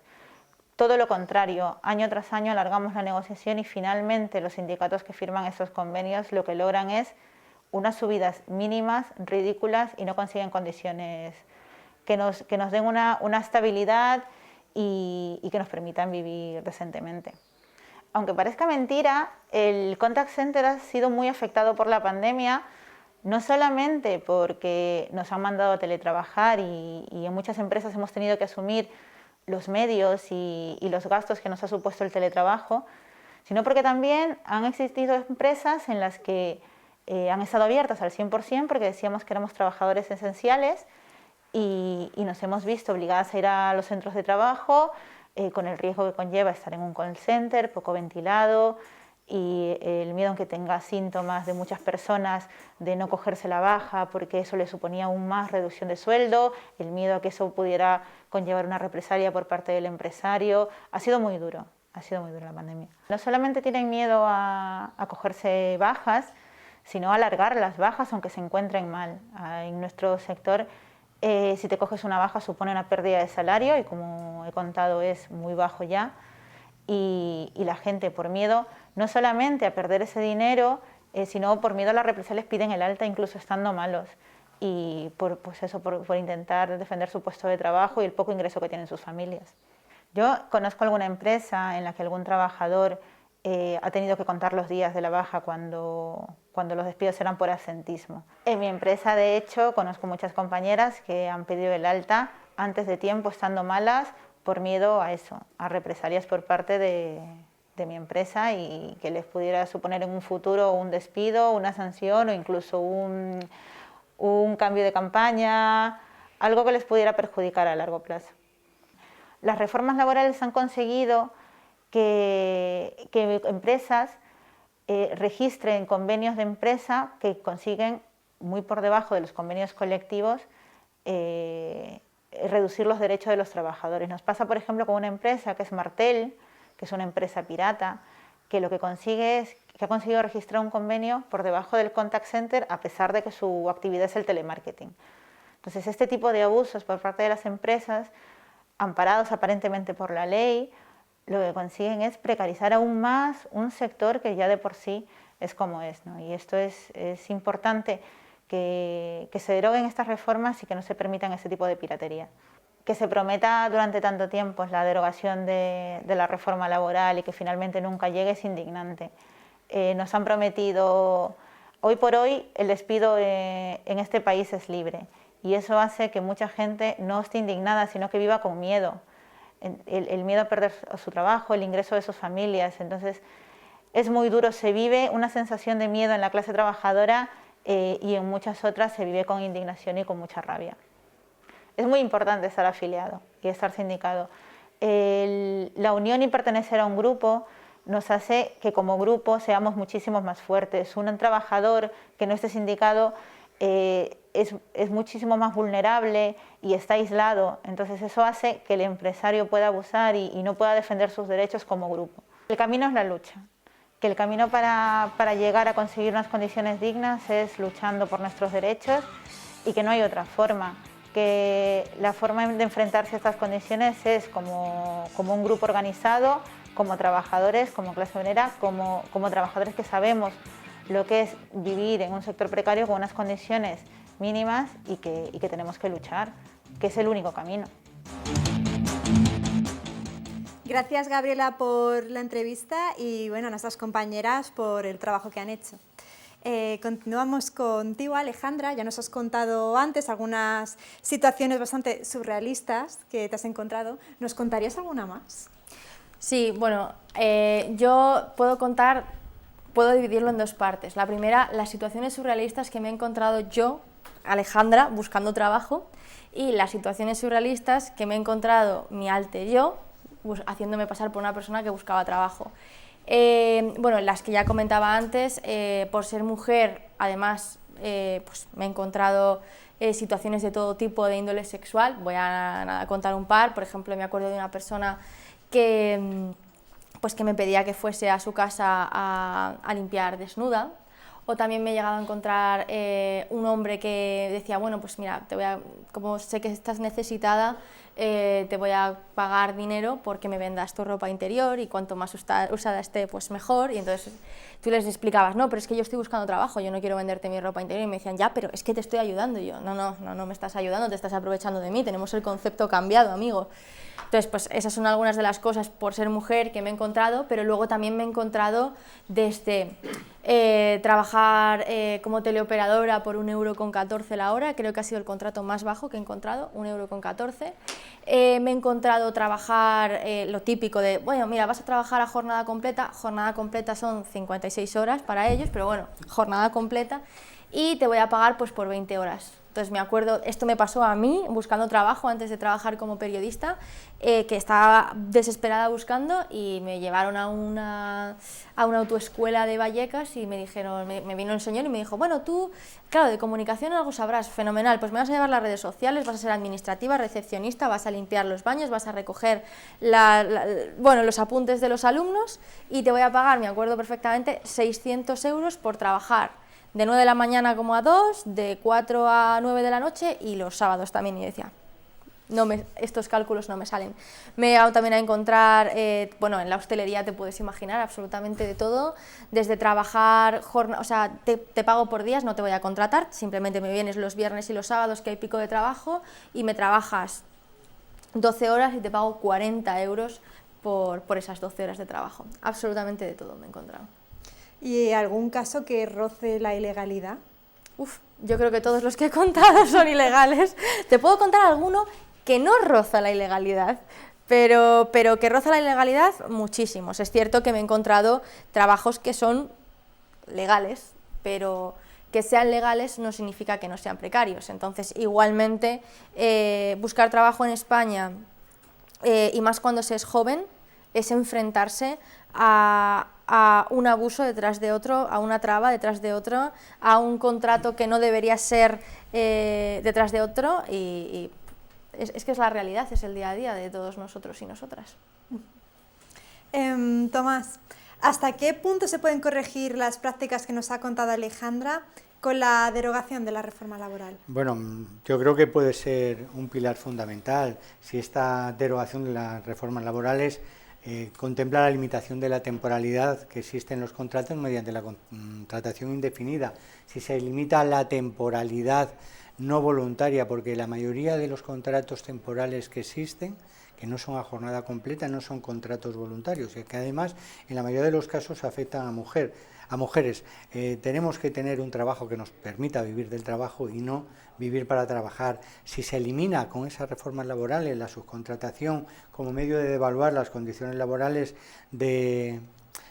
Todo lo contrario, año tras año alargamos la negociación y finalmente los sindicatos que firman esos convenios lo que logran es unas subidas mínimas, ridículas y no consiguen condiciones que nos den una estabilidad y que nos permitan vivir decentemente. Aunque parezca mentira, el contact center ha sido muy afectado por la pandemia, no solamente porque nos han mandado a teletrabajar y en muchas empresas hemos tenido que asumir los medios y los gastos que nos ha supuesto el teletrabajo, sino porque también han existido empresas en las que han estado abiertas al 100% porque decíamos que éramos trabajadores esenciales y nos hemos visto obligadas a ir a los centros de trabajo con el riesgo que conlleva estar en un call center poco ventilado y el miedo a que tenga síntomas de muchas personas de no cogerse la baja porque eso le suponía aún más reducción de sueldo, el miedo a que eso pudiera conllevar una represalia por parte del empresario. Ha sido muy duro la pandemia. No solamente tienen miedo a cogerse bajas, sino a alargar las bajas aunque se encuentren mal. En nuestro sector, si te coges una baja supone una pérdida de salario y como he contado es muy bajo ya y la gente por miedo no solamente a perder ese dinero sino por miedo a las represalias piden el alta incluso estando malos y por intentar defender su puesto de trabajo y el poco ingreso que tienen sus familias. Yo conozco alguna empresa en la que algún trabajador ha tenido que contar los días de la baja cuando los despidos eran por absentismo. En mi empresa, de hecho, conozco muchas compañeras que han pedido el alta antes de tiempo, estando malas, por miedo a eso, a represalias por parte de mi empresa y que les pudiera suponer en un futuro un despido, una sanción o incluso un cambio de campaña, algo que les pudiera perjudicar a largo plazo. Las reformas laborales han conseguido que empresas registren convenios de empresa que consiguen, muy por debajo de los convenios colectivos, reducir los derechos de los trabajadores. Nos pasa, por ejemplo, con una empresa que es Martel, que es una empresa pirata, que lo que consigue es que ha conseguido registrar un convenio por debajo del contact center a pesar de que su actividad es el telemarketing. Entonces, este tipo de abusos por parte de las empresas, amparados aparentemente por la ley, lo que consiguen es precarizar aún más un sector que ya de por sí es como es, ¿no? Y esto es importante que se deroguen estas reformas y que no se permitan este tipo de piratería. Que se prometa durante tanto tiempo la derogación de la reforma laboral y que finalmente nunca llegue es indignante. Nos han prometido, hoy por hoy el despido en este país es libre y eso hace que mucha gente no esté indignada, sino que viva con miedo. El miedo a perder su trabajo, el ingreso de sus familias. Entonces es muy duro, se vive una sensación de miedo en la clase trabajadora y en muchas otras se vive con indignación y con mucha rabia. Es muy importante estar afiliado y estar sindicado. La unión y pertenecer a un grupo nos hace que como grupo seamos muchísimo más fuertes. Un trabajador que no esté sindicado es muchísimo más vulnerable y está aislado. Entonces eso hace que el empresario pueda abusar y no pueda defender sus derechos como grupo. El camino es la lucha, que el camino para llegar a conseguir unas condiciones dignas es luchando por nuestros derechos y que no hay otra forma, que la forma de enfrentarse a estas condiciones es como un grupo organizado, como trabajadores, como clase obrera, como trabajadores que sabemos lo que es vivir en un sector precario con unas condiciones mínimas y que tenemos que luchar, que es el único camino. Gracias, Gabriela, por la entrevista y bueno, a nuestras compañeras por el trabajo que han hecho. Continuamos contigo, Alejandra. Ya nos has contado antes algunas situaciones bastante surrealistas que te has encontrado. ¿Nos contarías alguna más? Sí, bueno, yo puedo dividirlo en dos partes. La primera, las situaciones surrealistas que me he encontrado yo, Alejandra, buscando trabajo, y las situaciones surrealistas que me he encontrado mi alter yo, haciéndome pasar por una persona que buscaba trabajo. Bueno, las que ya comentaba antes, por ser mujer, además, pues me he encontrado situaciones de todo tipo de índole sexual. Voy a contar un par. Por ejemplo, me acuerdo de una persona que me pedía que fuese a su casa a limpiar desnuda. O también me he llegado a encontrar un hombre que decía, bueno, pues mira, como sé que estás necesitada, te voy a pagar dinero porque me vendas tu ropa interior y cuanto más usada esté, pues mejor. Y entonces tú les explicabas, no, pero es que yo estoy buscando trabajo, yo no quiero venderte mi ropa interior. Y me decían, ya, pero es que te estoy ayudando. Y yo, no me estás ayudando, te estás aprovechando de mí, tenemos el concepto cambiado, amigo. Entonces, pues esas son algunas de las cosas por ser mujer que me he encontrado, pero luego también me he encontrado desde trabajar como teleoperadora por 1,14 € la hora, creo que ha sido el contrato más bajo que he encontrado, 1,14 €. Me he encontrado trabajar lo típico de, bueno, mira, vas a trabajar a jornada completa son 56 horas para ellos, pero bueno, jornada completa, y te voy a pagar pues por 20 horas. Entonces me acuerdo, esto me pasó a mí buscando trabajo antes de trabajar como periodista, que estaba desesperada buscando y me llevaron a una autoescuela de Vallecas y me dijeron, me vino el señor y me dijo, bueno, tú, claro, de comunicación algo sabrás, fenomenal, pues me vas a llevar las redes sociales, vas a ser administrativa, recepcionista, vas a limpiar los baños, vas a recoger los apuntes de los alumnos y te voy a pagar, me acuerdo perfectamente, 600 € por trabajar de 9 de la mañana como a 2, de 4 a 9 de la noche y los sábados también. Y decía, estos cálculos no me salen. Me he llegado también a encontrar, bueno, en la hostelería te puedes imaginar absolutamente de todo, desde trabajar, o sea, te pago por días, no te voy a contratar, simplemente me vienes los viernes y los sábados que hay pico de trabajo y me trabajas 12 horas y te pago 40 euros por esas 12 horas de trabajo. Absolutamente de todo me he encontrado. ¿Y algún caso que roce la ilegalidad? Yo creo que todos los que he contado son ilegales. Te puedo contar alguno que no roza la ilegalidad, pero que roza la ilegalidad muchísimos. Es cierto que me he encontrado trabajos que son legales, pero que sean legales no significa que no sean precarios. Entonces, igualmente, buscar trabajo en España, y más cuando se es joven, es enfrentarse a un abuso detrás de otro, a una traba detrás de otro, a un contrato que no debería ser detrás de otro, y es que es la realidad, es el día a día de todos nosotros y nosotras. Tomás, ¿hasta qué punto se pueden corregir las prácticas que nos ha contado Alejandra con la derogación de la reforma laboral? Bueno, yo creo que puede ser un pilar fundamental si esta derogación de las reformas laborales contempla la limitación de la temporalidad que existe en los contratos mediante la contratación indefinida. Si se limita la temporalidad no voluntaria, porque la mayoría de los contratos temporales que existen, que no son a jornada completa, no son contratos voluntarios, y que además en la mayoría de los casos afectan a mujeres. Tenemos que tener un trabajo que nos permita vivir del trabajo y no vivir para trabajar. Si se elimina con esas reformas laborales la subcontratación como medio de devaluar las condiciones laborales de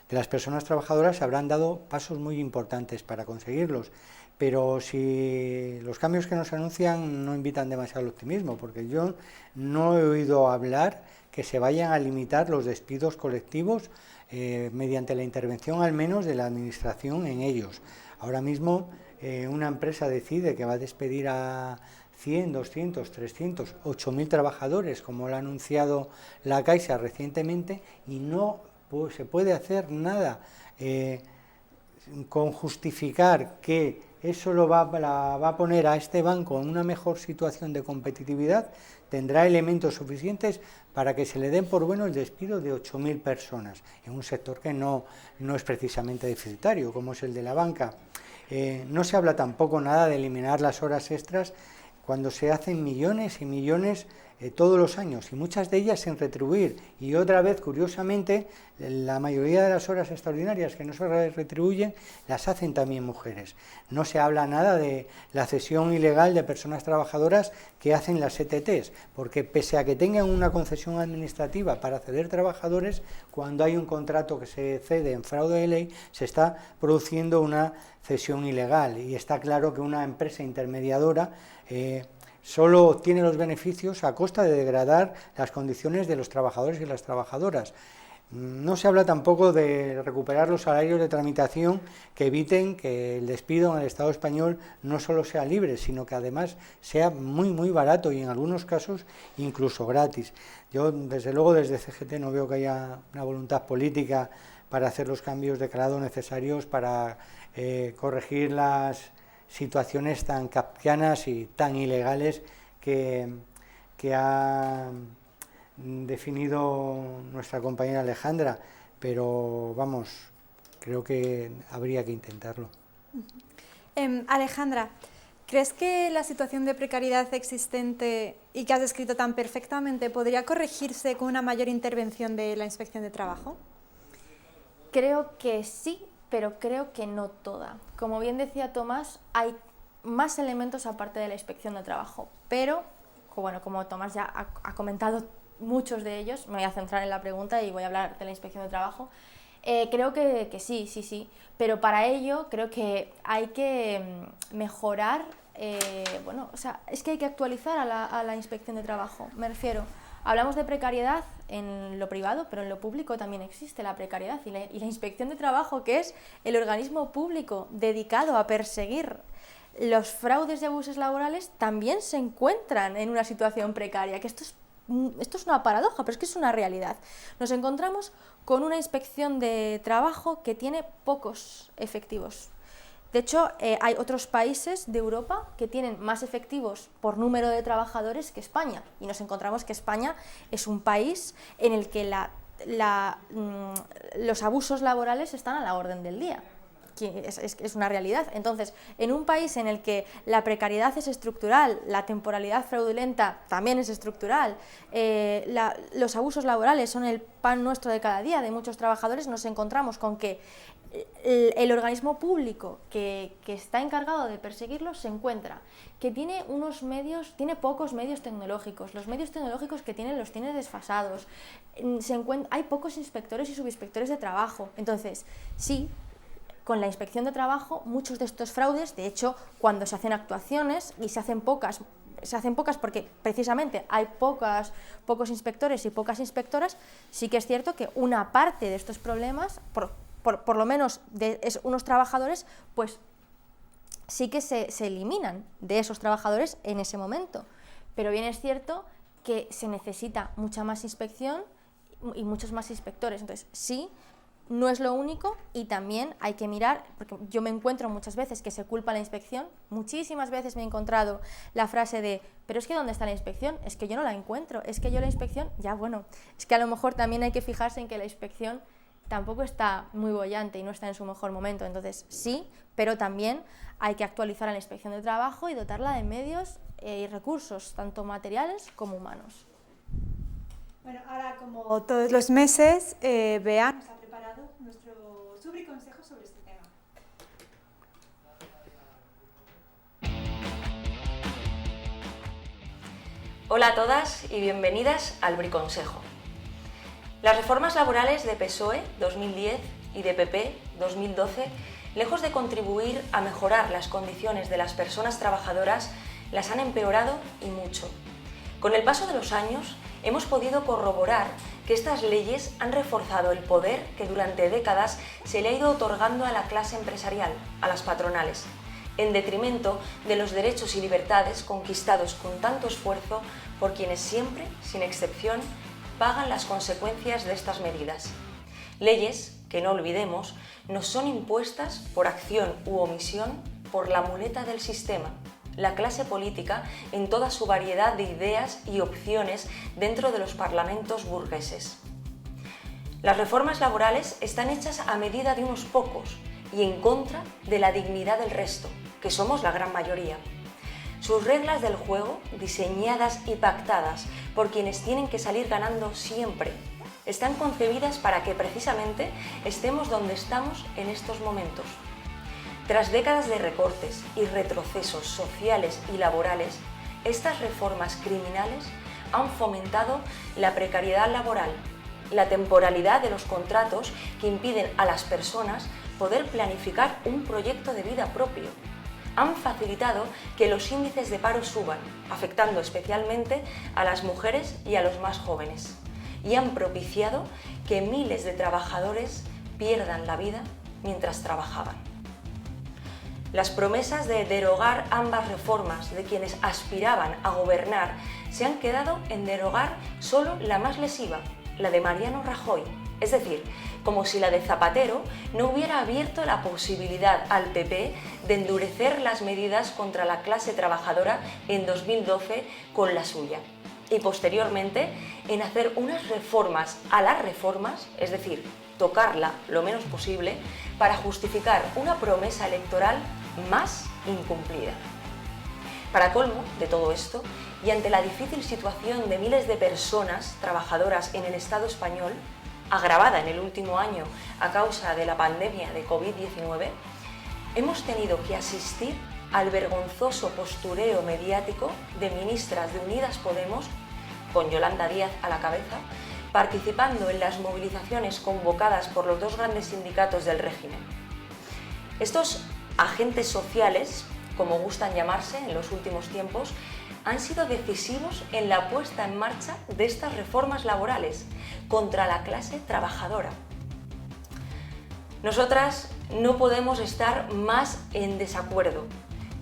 las personas trabajadoras, se habrán dado pasos muy importantes para conseguirlos. Pero si los cambios que nos anuncian no invitan demasiado al optimismo, porque yo no he oído hablar que se vayan a limitar los despidos colectivos mediante la intervención al menos de la administración en ellos. Ahora mismo una empresa decide que va a despedir a 100, 200, 300, 8.000 trabajadores, como lo ha anunciado la Caixa recientemente, y no se puede hacer nada con justificar que eso la va a poner a este banco en una mejor situación de competitividad. Tendrá elementos suficientes para que se le den por bueno el despido de 8.000 personas, en un sector que no es precisamente deficitario, como es el de la banca. No se habla tampoco nada de eliminar las horas extras cuando se hacen millones y millones todos los años, y muchas de ellas sin retribuir, y otra vez, curiosamente, la mayoría de las horas extraordinarias que no se retribuyen las hacen también mujeres. No se habla nada de la cesión ilegal de personas trabajadoras que hacen las ETTs, porque pese a que tengan una concesión administrativa para ceder trabajadores, cuando hay un contrato que se cede en fraude de ley, se está produciendo una cesión ilegal, y está claro que una empresa intermediadora solo obtiene los beneficios a costa de degradar las condiciones de los trabajadores y las trabajadoras. No se habla tampoco de recuperar los salarios de tramitación que eviten que el despido en el Estado español no solo sea libre, sino que además sea muy barato, y en algunos casos incluso gratis. Yo, desde luego, desde CGT no veo que haya una voluntad política para hacer los cambios de calado necesarios para corregir las situaciones tan kafkianas y tan ilegales que ha definido nuestra compañera Alejandra, pero vamos, creo que habría que intentarlo. Alejandra, ¿crees que la situación de precariedad existente y que has descrito tan perfectamente podría corregirse con una mayor intervención de la Inspección de Trabajo? Creo que sí, pero creo que no toda. Como bien decía Tomás, hay más elementos aparte de la Inspección de Trabajo, pero bueno, como Tomás ya ha comentado muchos de ellos, me voy a centrar en la pregunta y voy a hablar de la Inspección de Trabajo. Creo que sí, pero para ello creo que hay que mejorar, bueno, o sea, es que hay que actualizar a la Inspección de Trabajo, me refiero. Hablamos de precariedad en lo privado, pero en lo público también existe la precariedad, y la Inspección de Trabajo, que es el organismo público dedicado a perseguir los fraudes y abusos laborales, también se encuentran en una situación precaria, que esto es una paradoja, pero es que es una realidad. Nos encontramos con una Inspección de Trabajo que tiene pocos efectivos. De hecho, hay otros países de Europa que tienen más efectivos por número de trabajadores que España, y nos encontramos que España es un país en el que los abusos laborales están a la orden del día. Es una realidad. Entonces, en un país en el que la precariedad es estructural, la temporalidad fraudulenta también es estructural, los abusos laborales son el pan nuestro de cada día de muchos trabajadores, nos encontramos con que el organismo público que está encargado de perseguirlos se encuentra que tiene pocos medios tecnológicos, los medios tecnológicos que tienen los tiene desfasados, hay pocos inspectores y subinspectores de trabajo. Entonces, sí, con la inspección de trabajo, muchos de estos fraudes, de hecho, cuando se hacen actuaciones, y se hacen pocas porque precisamente hay pocos inspectores y pocas inspectoras, sí que es cierto que una parte de estos problemas, por lo menos de unos trabajadores, pues sí que se eliminan de esos trabajadores en ese momento. Pero bien es cierto que se necesita mucha más inspección y muchos más inspectores. Entonces, sí, no es lo único, y también hay que mirar, porque yo me encuentro muchas veces que se culpa a la inspección, muchísimas veces me he encontrado la frase de, pero es que ¿dónde está la inspección? Es que yo no la encuentro, es que yo la inspección, ya bueno, es que a lo mejor también hay que fijarse en que la inspección tampoco está muy boyante y no está en su mejor momento. Entonces sí, pero también hay que actualizar a la inspección de trabajo y dotarla de medios y recursos, tanto materiales como humanos. Bueno, ahora como todos los meses, Bea nos ha preparado nuestro subconsejo sobre este tema. Hola a todas y bienvenidas al Briconsejo. Las reformas laborales de PSOE 2010 y de PP 2012, lejos de contribuir a mejorar las condiciones de las personas trabajadoras, las han empeorado y mucho. Con el paso de los años, hemos podido corroborar que estas leyes han reforzado el poder que durante décadas se le ha ido otorgando a la clase empresarial, a las patronales, en detrimento de los derechos y libertades conquistados con tanto esfuerzo por quienes siempre, sin excepción, pagan las consecuencias de estas medidas. Leyes que, no olvidemos, nos son impuestas por acción u omisión por la muleta del sistema, la clase política en toda su variedad de ideas y opciones dentro de los parlamentos burgueses. Las reformas laborales están hechas a medida de unos pocos y en contra de la dignidad del resto, que somos la gran mayoría. Sus reglas del juego, diseñadas y pactadas por quienes tienen que salir ganando siempre, están concebidas para que precisamente estemos donde estamos en estos momentos. Tras décadas de recortes y retrocesos sociales y laborales, estas reformas criminales han fomentado la precariedad laboral, la temporalidad de los contratos que impiden a las personas poder planificar un proyecto de vida propio. Han facilitado que los índices de paro suban, afectando especialmente a las mujeres y a los más jóvenes, y han propiciado que miles de trabajadores pierdan la vida mientras trabajaban. Las promesas de derogar ambas reformas de quienes aspiraban a gobernar se han quedado en derogar solo la más lesiva, la de Mariano Rajoy, es decir, como si la de Zapatero no hubiera abierto la posibilidad al PP de endurecer las medidas contra la clase trabajadora en 2012 con la suya, y posteriormente en hacer unas reformas a las reformas, es decir, tocarla lo menos posible, para justificar una promesa electoral más incumplida. Para colmo de todo esto, y ante la difícil situación de miles de personas trabajadoras en el Estado español, agravada en el último año a causa de la pandemia de COVID-19, hemos tenido que asistir al vergonzoso postureo mediático de ministras de Unidas Podemos, con Yolanda Díaz a la cabeza, participando en las movilizaciones convocadas por los dos grandes sindicatos del régimen. Estos agentes sociales, como gustan llamarse en los últimos tiempos, han sido decisivos en la puesta en marcha de estas reformas laborales contra la clase trabajadora. Nosotras no podemos estar más en desacuerdo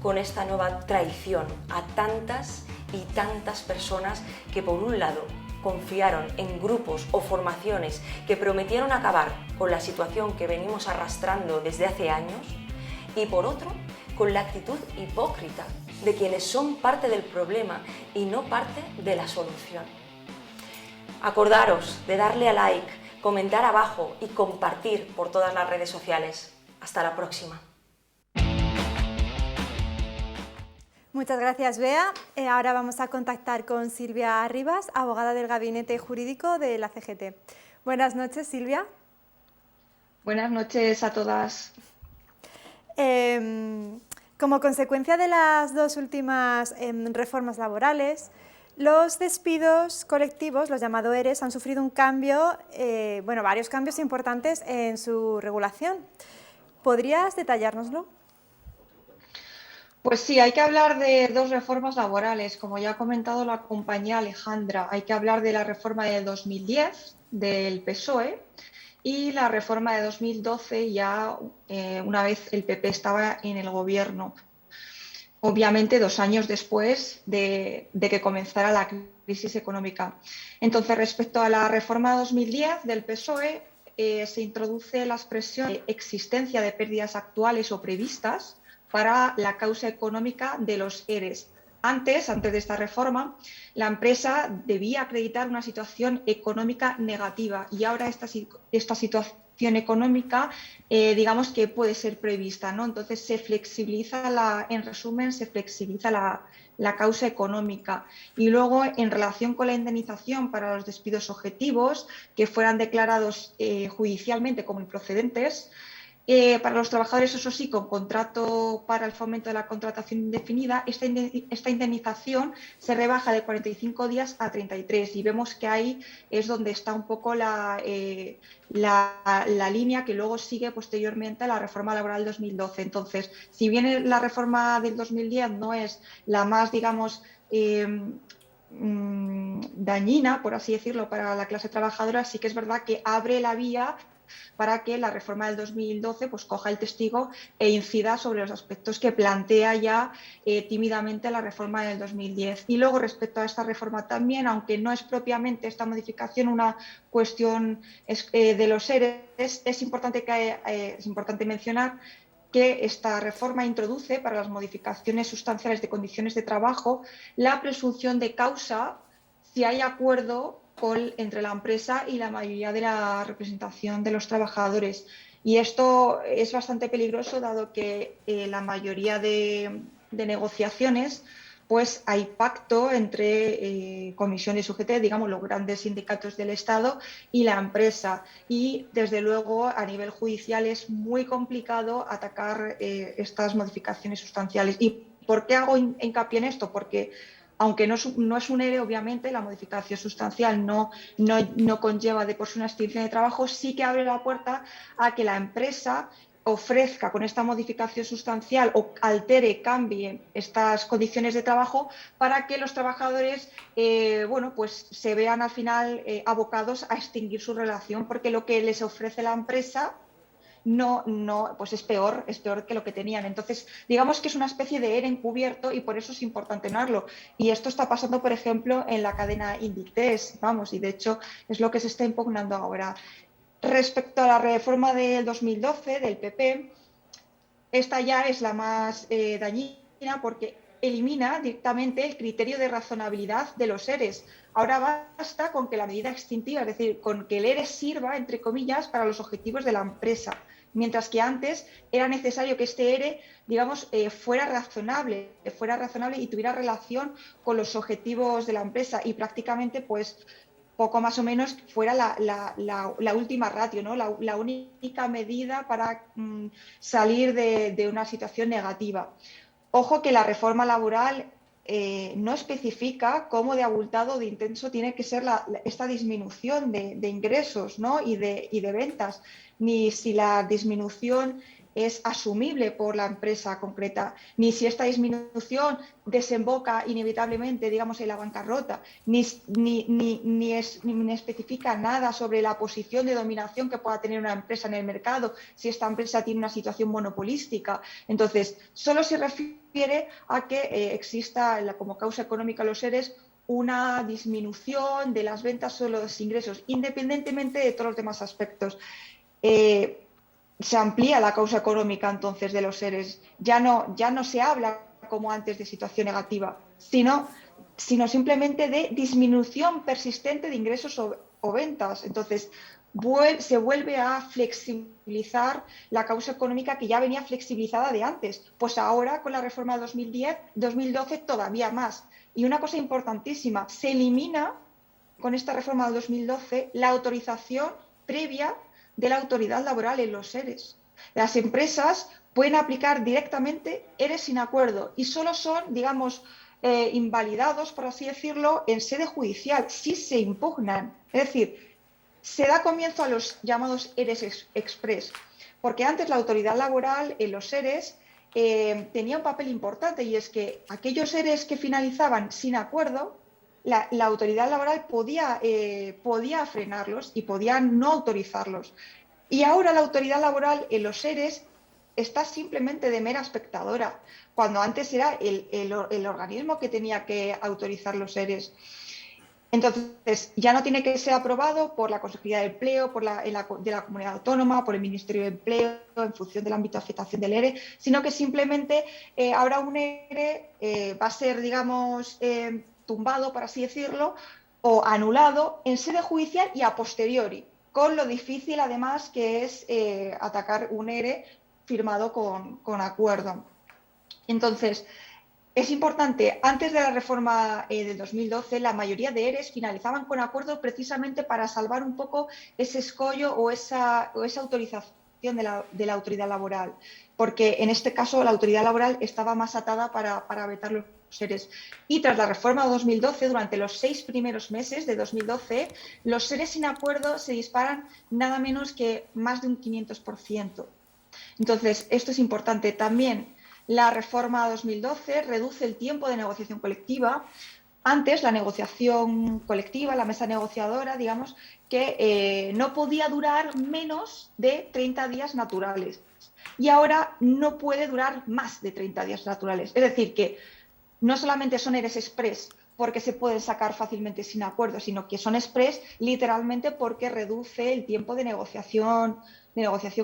con esta nueva traición a tantas y tantas personas que, por un lado, confiaron en grupos o formaciones que prometieron acabar con la situación que venimos arrastrando desde hace años, y por otro, con la actitud hipócrita de quienes son parte del problema y no parte de la solución. Acordaros de darle a like, comentar abajo y compartir por todas las redes sociales. Hasta la próxima. Muchas gracias, Bea. Ahora vamos a contactar con Silvia Rivas, abogada del Gabinete Jurídico de la CGT. Buenas noches, Silvia. Buenas noches a todas. Como consecuencia de las dos últimas reformas laborales, los despidos colectivos, los llamados ERES, han sufrido un cambio, varios cambios importantes en su regulación. ¿Podrías detallárnoslo? Pues sí, hay que hablar de dos reformas laborales. Como ya ha comentado la compañera Alejandra, hay que hablar de la reforma del 2010 del PSOE y la reforma de 2012 ya una vez el PP estaba en el gobierno. Obviamente 2 años después de que comenzara la crisis económica. Entonces, respecto a la reforma de 2010 del PSOE, se introduce la expresión de existencia de pérdidas actuales o previstas para la causa económica de los ERES. Antes de esta reforma, la empresa debía acreditar una situación económica negativa y ahora esta situación económica, digamos que puede ser prevista, ¿no? Entonces se flexibiliza en resumen, se flexibiliza la causa económica. Y luego, en relación con la indemnización para los despidos objetivos que fueran declarados judicialmente como improcedentes, para los trabajadores, eso sí, con contrato para el fomento de la contratación indefinida, esta indemnización se rebaja de 45 días a 33 y vemos que ahí es donde está un poco la línea que luego sigue posteriormente a la reforma laboral 2012. Entonces, si bien la reforma del 2010 no es la más, digamos, dañina, por así decirlo, para la clase trabajadora, sí que es verdad que abre la vía para que la reforma del 2012 pues coja el testigo e incida sobre los aspectos que plantea ya tímidamente la reforma del 2010. Y luego, respecto a esta reforma también, aunque no es propiamente esta modificación una cuestión de los ERES, es importante mencionar que esta reforma introduce para las modificaciones sustanciales de condiciones de trabajo la presunción de causa si hay acuerdo entre la empresa y la mayoría de la representación de los trabajadores. Y esto es bastante peligroso, dado que la mayoría de negociaciones pues hay pacto entre comisiones UGT, digamos los grandes sindicatos del Estado y la empresa. Y desde luego a nivel judicial es muy complicado atacar estas modificaciones sustanciales. ¿Y por qué hago hincapié en esto? Porque aunque no es un ERE, obviamente, la modificación sustancial no conlleva de por sí una extinción de trabajo, sí que abre la puerta a que la empresa ofrezca con esta modificación sustancial o altere, cambie estas condiciones de trabajo para que los trabajadores pues se vean al final abocados a extinguir su relación, porque lo que les ofrece la empresa pues es peor que lo que tenían. Entonces, digamos que es una especie de ERE encubierto y por eso es importante tenerlo. Y esto está pasando, por ejemplo, en la cadena Inditex, y de hecho es lo que se está impugnando ahora. Respecto a la reforma del 2012 del PP, esta ya es la más dañina porque elimina directamente el criterio de razonabilidad de los ERES. Ahora basta con que la medida extintiva, es decir, con que el ERE sirva, entre comillas, para los objetivos de la empresa, mientras que antes era necesario que este ERE, digamos, fuera razonable y tuviera relación con los objetivos de la empresa y prácticamente, pues, poco más o menos fuera la última ratio, ¿no? la única medida para salir de una situación negativa. Ojo que la reforma laboral no especifica cómo de abultado o de intenso tiene que ser esta disminución de ingresos, ¿no? y de ventas, ni si la disminución es asumible por la empresa concreta, ni si esta disminución desemboca inevitablemente, digamos, en la bancarrota, ni especifica nada sobre la posición de dominación que pueda tener una empresa en el mercado, si esta empresa tiene una situación monopolística. Entonces, solo se refiere a que exista como causa económica de los ERES una disminución de las ventas o los ingresos, independientemente de todos los demás aspectos. se amplía la causa económica entonces de los EREs. Ya no se habla como antes de situación negativa, sino simplemente de disminución persistente de ingresos o ventas. Entonces, se vuelve a flexibilizar la causa económica que ya venía flexibilizada de antes. Pues ahora, con la reforma de 2012, todavía más. Y una cosa importantísima, se elimina con esta reforma del 2012 la autorización previa de la autoridad laboral en los EREs. Las empresas pueden aplicar directamente EREs sin acuerdo y solo son, digamos, invalidados, por así decirlo, en sede judicial, si se impugnan. Es decir, se da comienzo a los llamados EREs express, porque antes la autoridad laboral en los EREs tenía un papel importante, y es que aquellos EREs que finalizaban sin acuerdo, la autoridad laboral podía frenarlos y podía no autorizarlos. Y ahora la autoridad laboral en los EREs está simplemente de mera espectadora, cuando antes era el organismo que tenía que autorizar los EREs. Entonces, ya no tiene que ser aprobado por la Consejería de Empleo, de la Comunidad Autónoma, por el Ministerio de Empleo, en función del ámbito de afectación del ERE, sino que simplemente ahora un ERE va a ser, digamos, tumbado, por así decirlo, o anulado en sede judicial y a posteriori, con lo difícil, además, que es atacar un ERE firmado con acuerdo. Entonces, es importante, antes de la reforma del 2012, la mayoría de EREs finalizaban con acuerdo precisamente para salvar un poco ese escollo o esa autorización de la autoridad laboral, porque en este caso la autoridad laboral estaba más atada para vetar los EREs. Y tras la reforma de 2012, durante los 6 primeros meses de 2012, los EREs sin acuerdo se disparan nada menos que más de un 500%. Entonces, esto es importante. También la reforma 2012 reduce el tiempo de negociación colectiva. Antes, la negociación colectiva, la mesa negociadora, digamos, que no podía durar menos de 30 días naturales. Y ahora no puede durar más de 30 días naturales. Es decir, que no solamente son EREs express porque se pueden sacar fácilmente sin acuerdo, sino que son express literalmente porque reduce el tiempo de negociación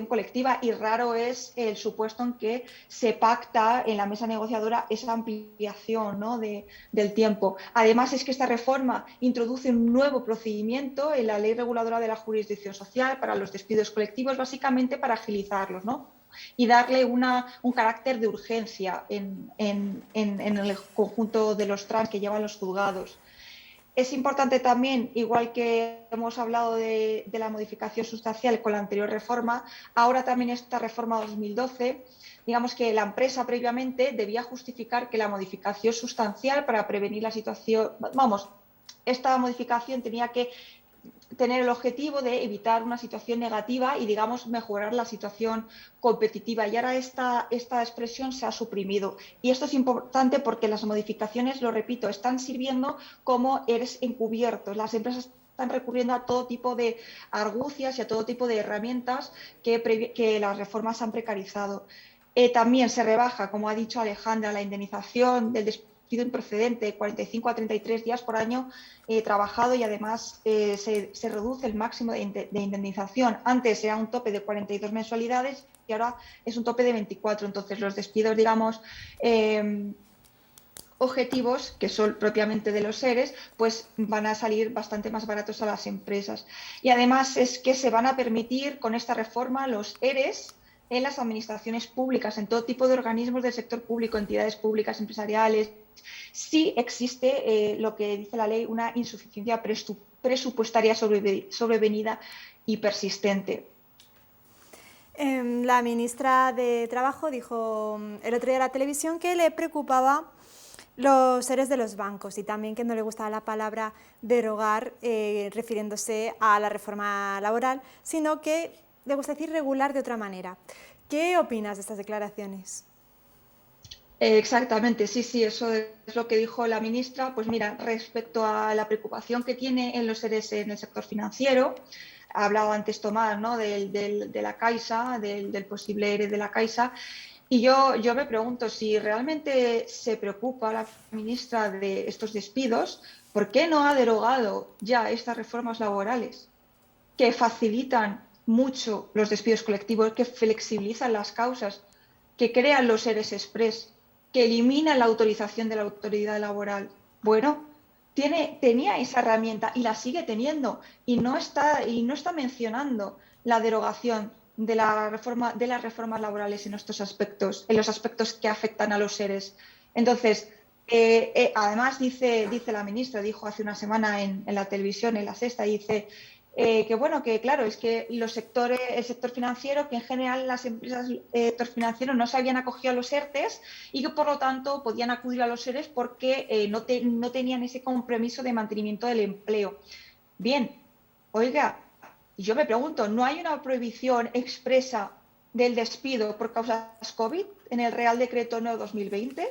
colectiva, y raro es el supuesto en que se pacta en la mesa negociadora esa ampliación, ¿no?, del tiempo. Además, es que esta reforma introduce un nuevo procedimiento en la Ley Reguladora de la Jurisdicción Social para los despidos colectivos, básicamente para agilizarlos, ¿no?, y darle un carácter de urgencia en el conjunto de los tramos que llevan los juzgados. Es importante también, igual que hemos hablado de la modificación sustancial con la anterior reforma, ahora también esta reforma 2012, digamos que la empresa previamente debía justificar que la modificación sustancial para prevenir la situación, esta modificación tenía que tener el objetivo de evitar una situación negativa y, digamos, mejorar la situación competitiva. Y ahora esta expresión se ha suprimido. Y esto es importante porque las modificaciones, lo repito, están sirviendo como EREs encubiertos. Las empresas están recurriendo a todo tipo de argucias y a todo tipo de herramientas que las reformas han precarizado. También se rebaja, como ha dicho Alejandra, la indemnización del despido improcedente, 45 a 33 días por año trabajado, y además se reduce el máximo de indemnización. Antes era un tope de 42 mensualidades y ahora es un tope de 24. Entonces, los despidos, digamos, objetivos, que son propiamente de los EREs, pues van a salir bastante más baratos a las empresas. Y además es que se van a permitir con esta reforma los EREs en las administraciones públicas, en todo tipo de organismos del sector público, entidades públicas, empresariales, si existe lo que dice la ley, una insuficiencia presupuestaria sobrevenida y persistente. La ministra de Trabajo dijo el otro día en la televisión que le preocupaba los EREs de los bancos y también que no le gustaba la palabra derogar refiriéndose a la reforma laboral, sino que le gusta decir regular de otra manera. ¿Qué opinas de estas declaraciones? Exactamente, sí, eso es lo que dijo la ministra. Pues mira, respecto a la preocupación que tiene en los EREs en el sector financiero, ha hablado antes Tomás, ¿no?, de la Caixa, del posible ERE de la Caixa, y yo me pregunto si realmente se preocupa la ministra de estos despidos, ¿por qué no ha derogado ya estas reformas laborales que facilitan mucho los despidos colectivos, que flexibilizan las causas, que crean los ERES express, que eliminan la autorización de la autoridad laboral. Bueno, tenía esa herramienta y la sigue teniendo, y no está mencionando la derogación de las reformas laborales en estos aspectos, en los aspectos que afectan a los ERES. Entonces, además dice la ministra, dijo hace una semana en la televisión, en La Sexta, dice que claro, es que el sector financiero, que en general las empresas del sector financiero no se habían acogido a los ERTES y que por lo tanto podían acudir a los ERES porque no tenían ese compromiso de mantenimiento del empleo. Bien, oiga, yo me pregunto, ¿no hay una prohibición expresa del despido por causas COVID en el Real Decreto No. 2020?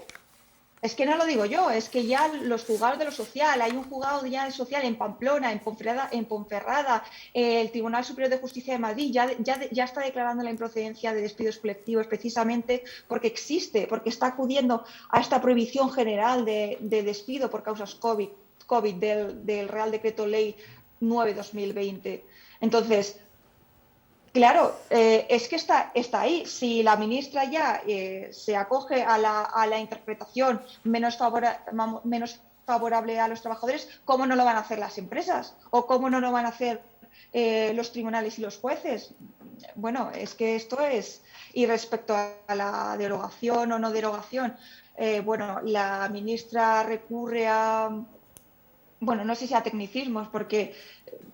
Es que no lo digo yo, es que ya los juzgados de lo social, hay un juzgado ya de social en Pamplona, en Ponferrada, el Tribunal Superior de Justicia de Madrid ya está declarando la improcedencia de despidos colectivos precisamente porque está acudiendo a esta prohibición general de despido por causas COVID del Real Decreto Ley 9/2020. Entonces, claro, es que está ahí. Si la ministra ya se acoge a la interpretación menos favorable a los trabajadores, ¿cómo no lo van a hacer las empresas? ¿O cómo no lo van a hacer los tribunales y los jueces? Bueno, es que esto es... Y respecto a la derogación o no derogación, bueno, la ministra recurre a... Bueno, no sé si a tecnicismos, porque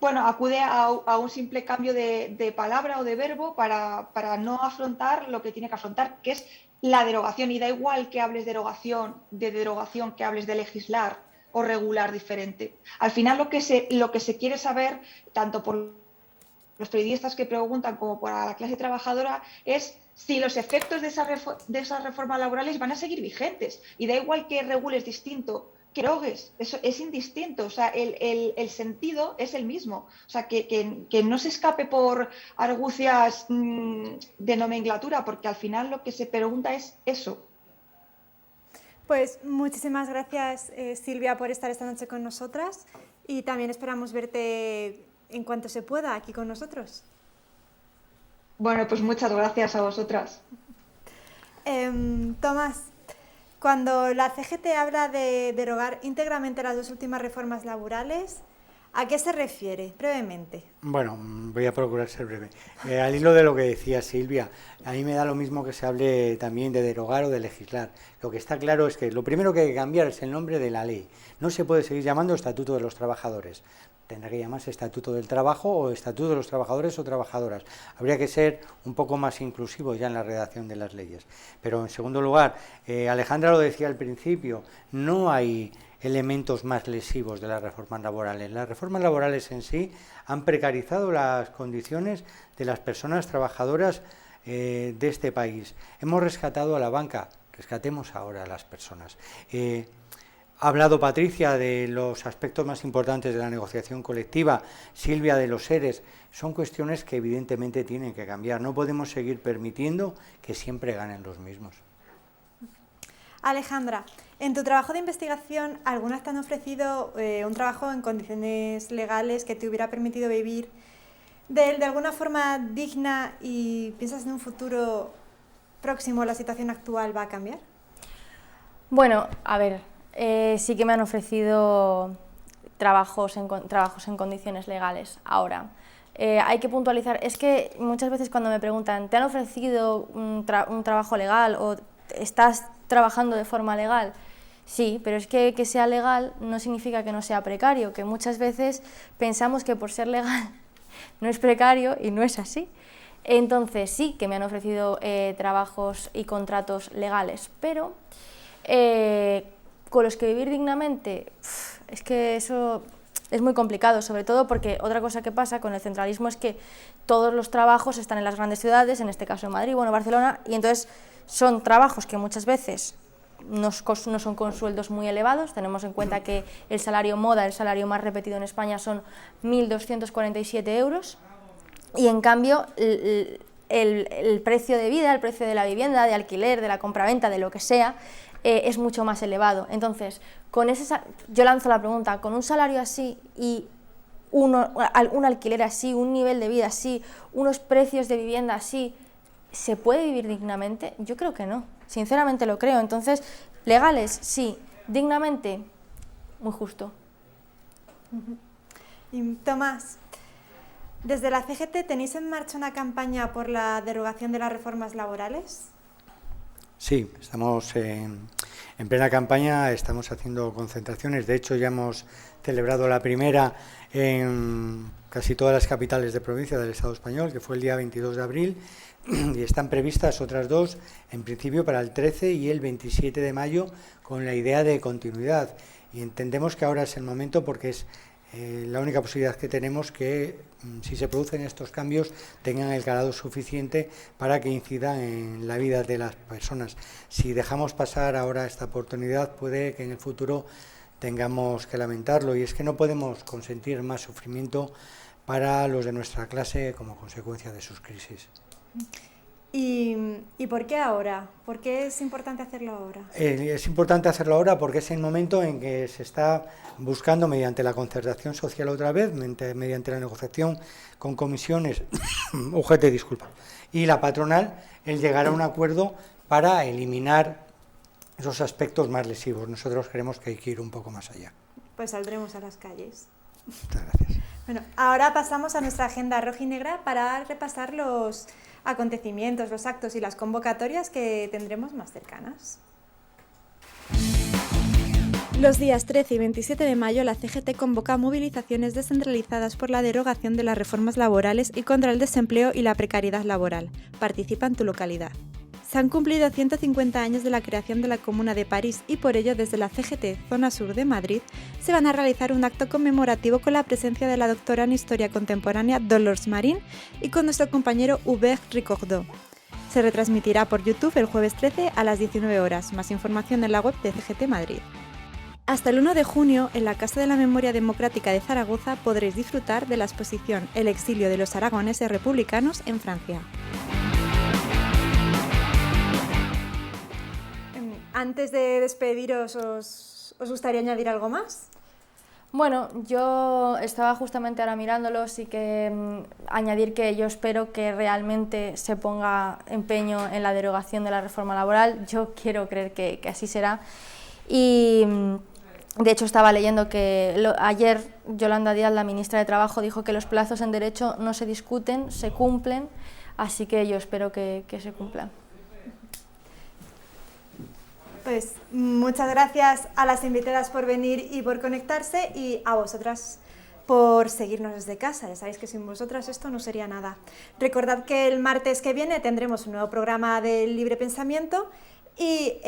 acude a un simple cambio de palabra o de verbo para no afrontar lo que tiene que afrontar, que es la derogación. Y da igual que hables de derogación, que hables de legislar o regular diferente. Al final lo que se quiere saber, tanto por los periodistas que preguntan como por la clase trabajadora, es si los efectos de esas reformas laborales van a seguir vigentes. Y da igual que regules distinto, que derogues, eso es indistinto, o sea, el sentido es el mismo, o sea, que no se escape por argucias de nomenclatura, porque al final lo que se pregunta es eso. Pues muchísimas gracias, Silvia, por estar esta noche con nosotras, y también esperamos verte en cuanto se pueda aquí con nosotros. Bueno, pues muchas gracias a vosotras. Tomás, cuando la CGT habla de derogar íntegramente las dos últimas reformas laborales, ¿a qué se refiere? Brevemente. Bueno, voy a procurar ser breve. Al hilo de lo que decía Silvia, a mí me da lo mismo que se hable también de derogar o de legislar. Lo que está claro es que lo primero que hay que cambiar es el nombre de la ley. No se puede seguir llamando Estatuto de los Trabajadores. Tendrá que llamarse Estatuto del Trabajo o Estatuto de los Trabajadores o Trabajadoras. Habría que ser un poco más inclusivo ya en la redacción de las leyes. Pero en segundo lugar, Alejandra lo decía al principio, no hay elementos más lesivos de las reformas laborales. Las reformas laborales en sí han precarizado las condiciones de las personas trabajadoras de este país. Hemos rescatado a la banca, rescatemos ahora a las personas. Ha hablado Patricia de los aspectos más importantes de la negociación colectiva, Silvia de los ERES. Son cuestiones que evidentemente tienen que cambiar. No podemos seguir permitiendo que siempre ganen los mismos. Alejandra, en tu trabajo de investigación, ¿algunas te han ofrecido un trabajo en condiciones legales que te hubiera permitido vivir de alguna forma digna, y piensas en un futuro próximo la situación actual va a cambiar? Bueno, a ver, sí que me han ofrecido trabajos en condiciones legales. Ahora, hay que puntualizar, es que muchas veces cuando me preguntan, ¿te han ofrecido un trabajo legal o estás trabajando de forma legal? Sí, pero es que sea legal no significa que no sea precario, que muchas veces pensamos que por ser legal no es precario y no es así. Entonces sí que me han ofrecido trabajos y contratos legales, pero con los que vivir dignamente, es que eso es muy complicado, sobre todo porque otra cosa que pasa con el centralismo es que todos los trabajos están en las grandes ciudades, en este caso en Madrid, bueno, Barcelona, y entonces son trabajos que muchas veces no son con sueldos muy elevados. Tenemos en cuenta que el salario moda, el salario más repetido en España, son 1.247 euros, y en cambio el precio de vida, el precio de la vivienda, de alquiler, de la compraventa, de lo que sea, es mucho más elevado. Entonces, yo lanzo la pregunta, con un salario así y un alquiler así, un nivel de vida así, unos precios de vivienda así, ¿se puede vivir dignamente? Yo creo que no, sinceramente lo creo. Entonces, legales, sí, dignamente, muy justo. Y Tomás, desde la CGT, ¿tenéis en marcha una campaña por la derogación de las reformas laborales? Sí, estamos en plena campaña, estamos haciendo concentraciones. De hecho, ya hemos celebrado la primera en casi todas las capitales de provincia del Estado español, que fue el día 22 de abril, y están previstas otras dos, en principio para el 13 y el 27 de mayo, con la idea de continuidad. Y entendemos que ahora es el momento porque es la única posibilidad que tenemos que, si se producen estos cambios, tengan el calado suficiente para que incidan en la vida de las personas. Si dejamos pasar ahora esta oportunidad, puede que en el futuro tengamos que lamentarlo, y es que no podemos consentir más sufrimiento para los de nuestra clase como consecuencia de sus crisis. ¿Y por qué ahora? ¿Por qué es importante hacerlo ahora? Es importante hacerlo ahora porque es el momento en que se está buscando, mediante la concertación social otra vez, mediante la negociación con comisiones, UGT, disculpa, y la patronal, el llegar a un acuerdo para eliminar esos aspectos más lesivos. Nosotros creemos que hay que ir un poco más allá. Pues saldremos a las calles. Muchas gracias. Bueno, ahora pasamos a nuestra agenda rojinegra para repasar los acontecimientos, los actos y las convocatorias que tendremos más cercanas. Los días 13 y 27 de mayo la CGT convoca movilizaciones descentralizadas por la derogación de las reformas laborales y contra el desempleo y la precariedad laboral. Participa en tu localidad. Se han cumplido 150 años de la creación de la Comuna de París y por ello desde la CGT Zona Sur de Madrid se van a realizar un acto conmemorativo con la presencia de la doctora en Historia Contemporánea Dolors Marín y con nuestro compañero Hubert Ricordó. Se retransmitirá por YouTube el jueves 13 a las 19 horas. Más información en la web de CGT Madrid. Hasta el 1 de junio, en la Casa de la Memoria Democrática de Zaragoza podréis disfrutar de la exposición El exilio de los aragoneses republicanos en Francia. Antes de despediros, ¿os gustaría añadir algo más? Bueno, yo estaba justamente ahora mirándolo, sí que añadir que yo espero que realmente se ponga empeño en la derogación de la reforma laboral. Yo quiero creer que así será. Y de hecho estaba leyendo que ayer Yolanda Díaz, la ministra de Trabajo, dijo que los plazos en derecho no se discuten, se cumplen, así que yo espero que se cumplan. Pues muchas gracias a las invitadas por venir y por conectarse, y a vosotras por seguirnos desde casa. Ya sabéis que sin vosotras esto no sería nada. Recordad que el martes que viene tendremos un nuevo programa de Libre Pensamiento y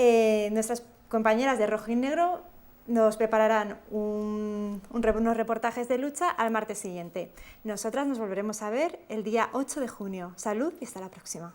nuestras compañeras de Rojo y Negro nos prepararán unos reportajes de lucha al martes siguiente. Nosotras nos volveremos a ver el día 8 de junio. Salud y hasta la próxima.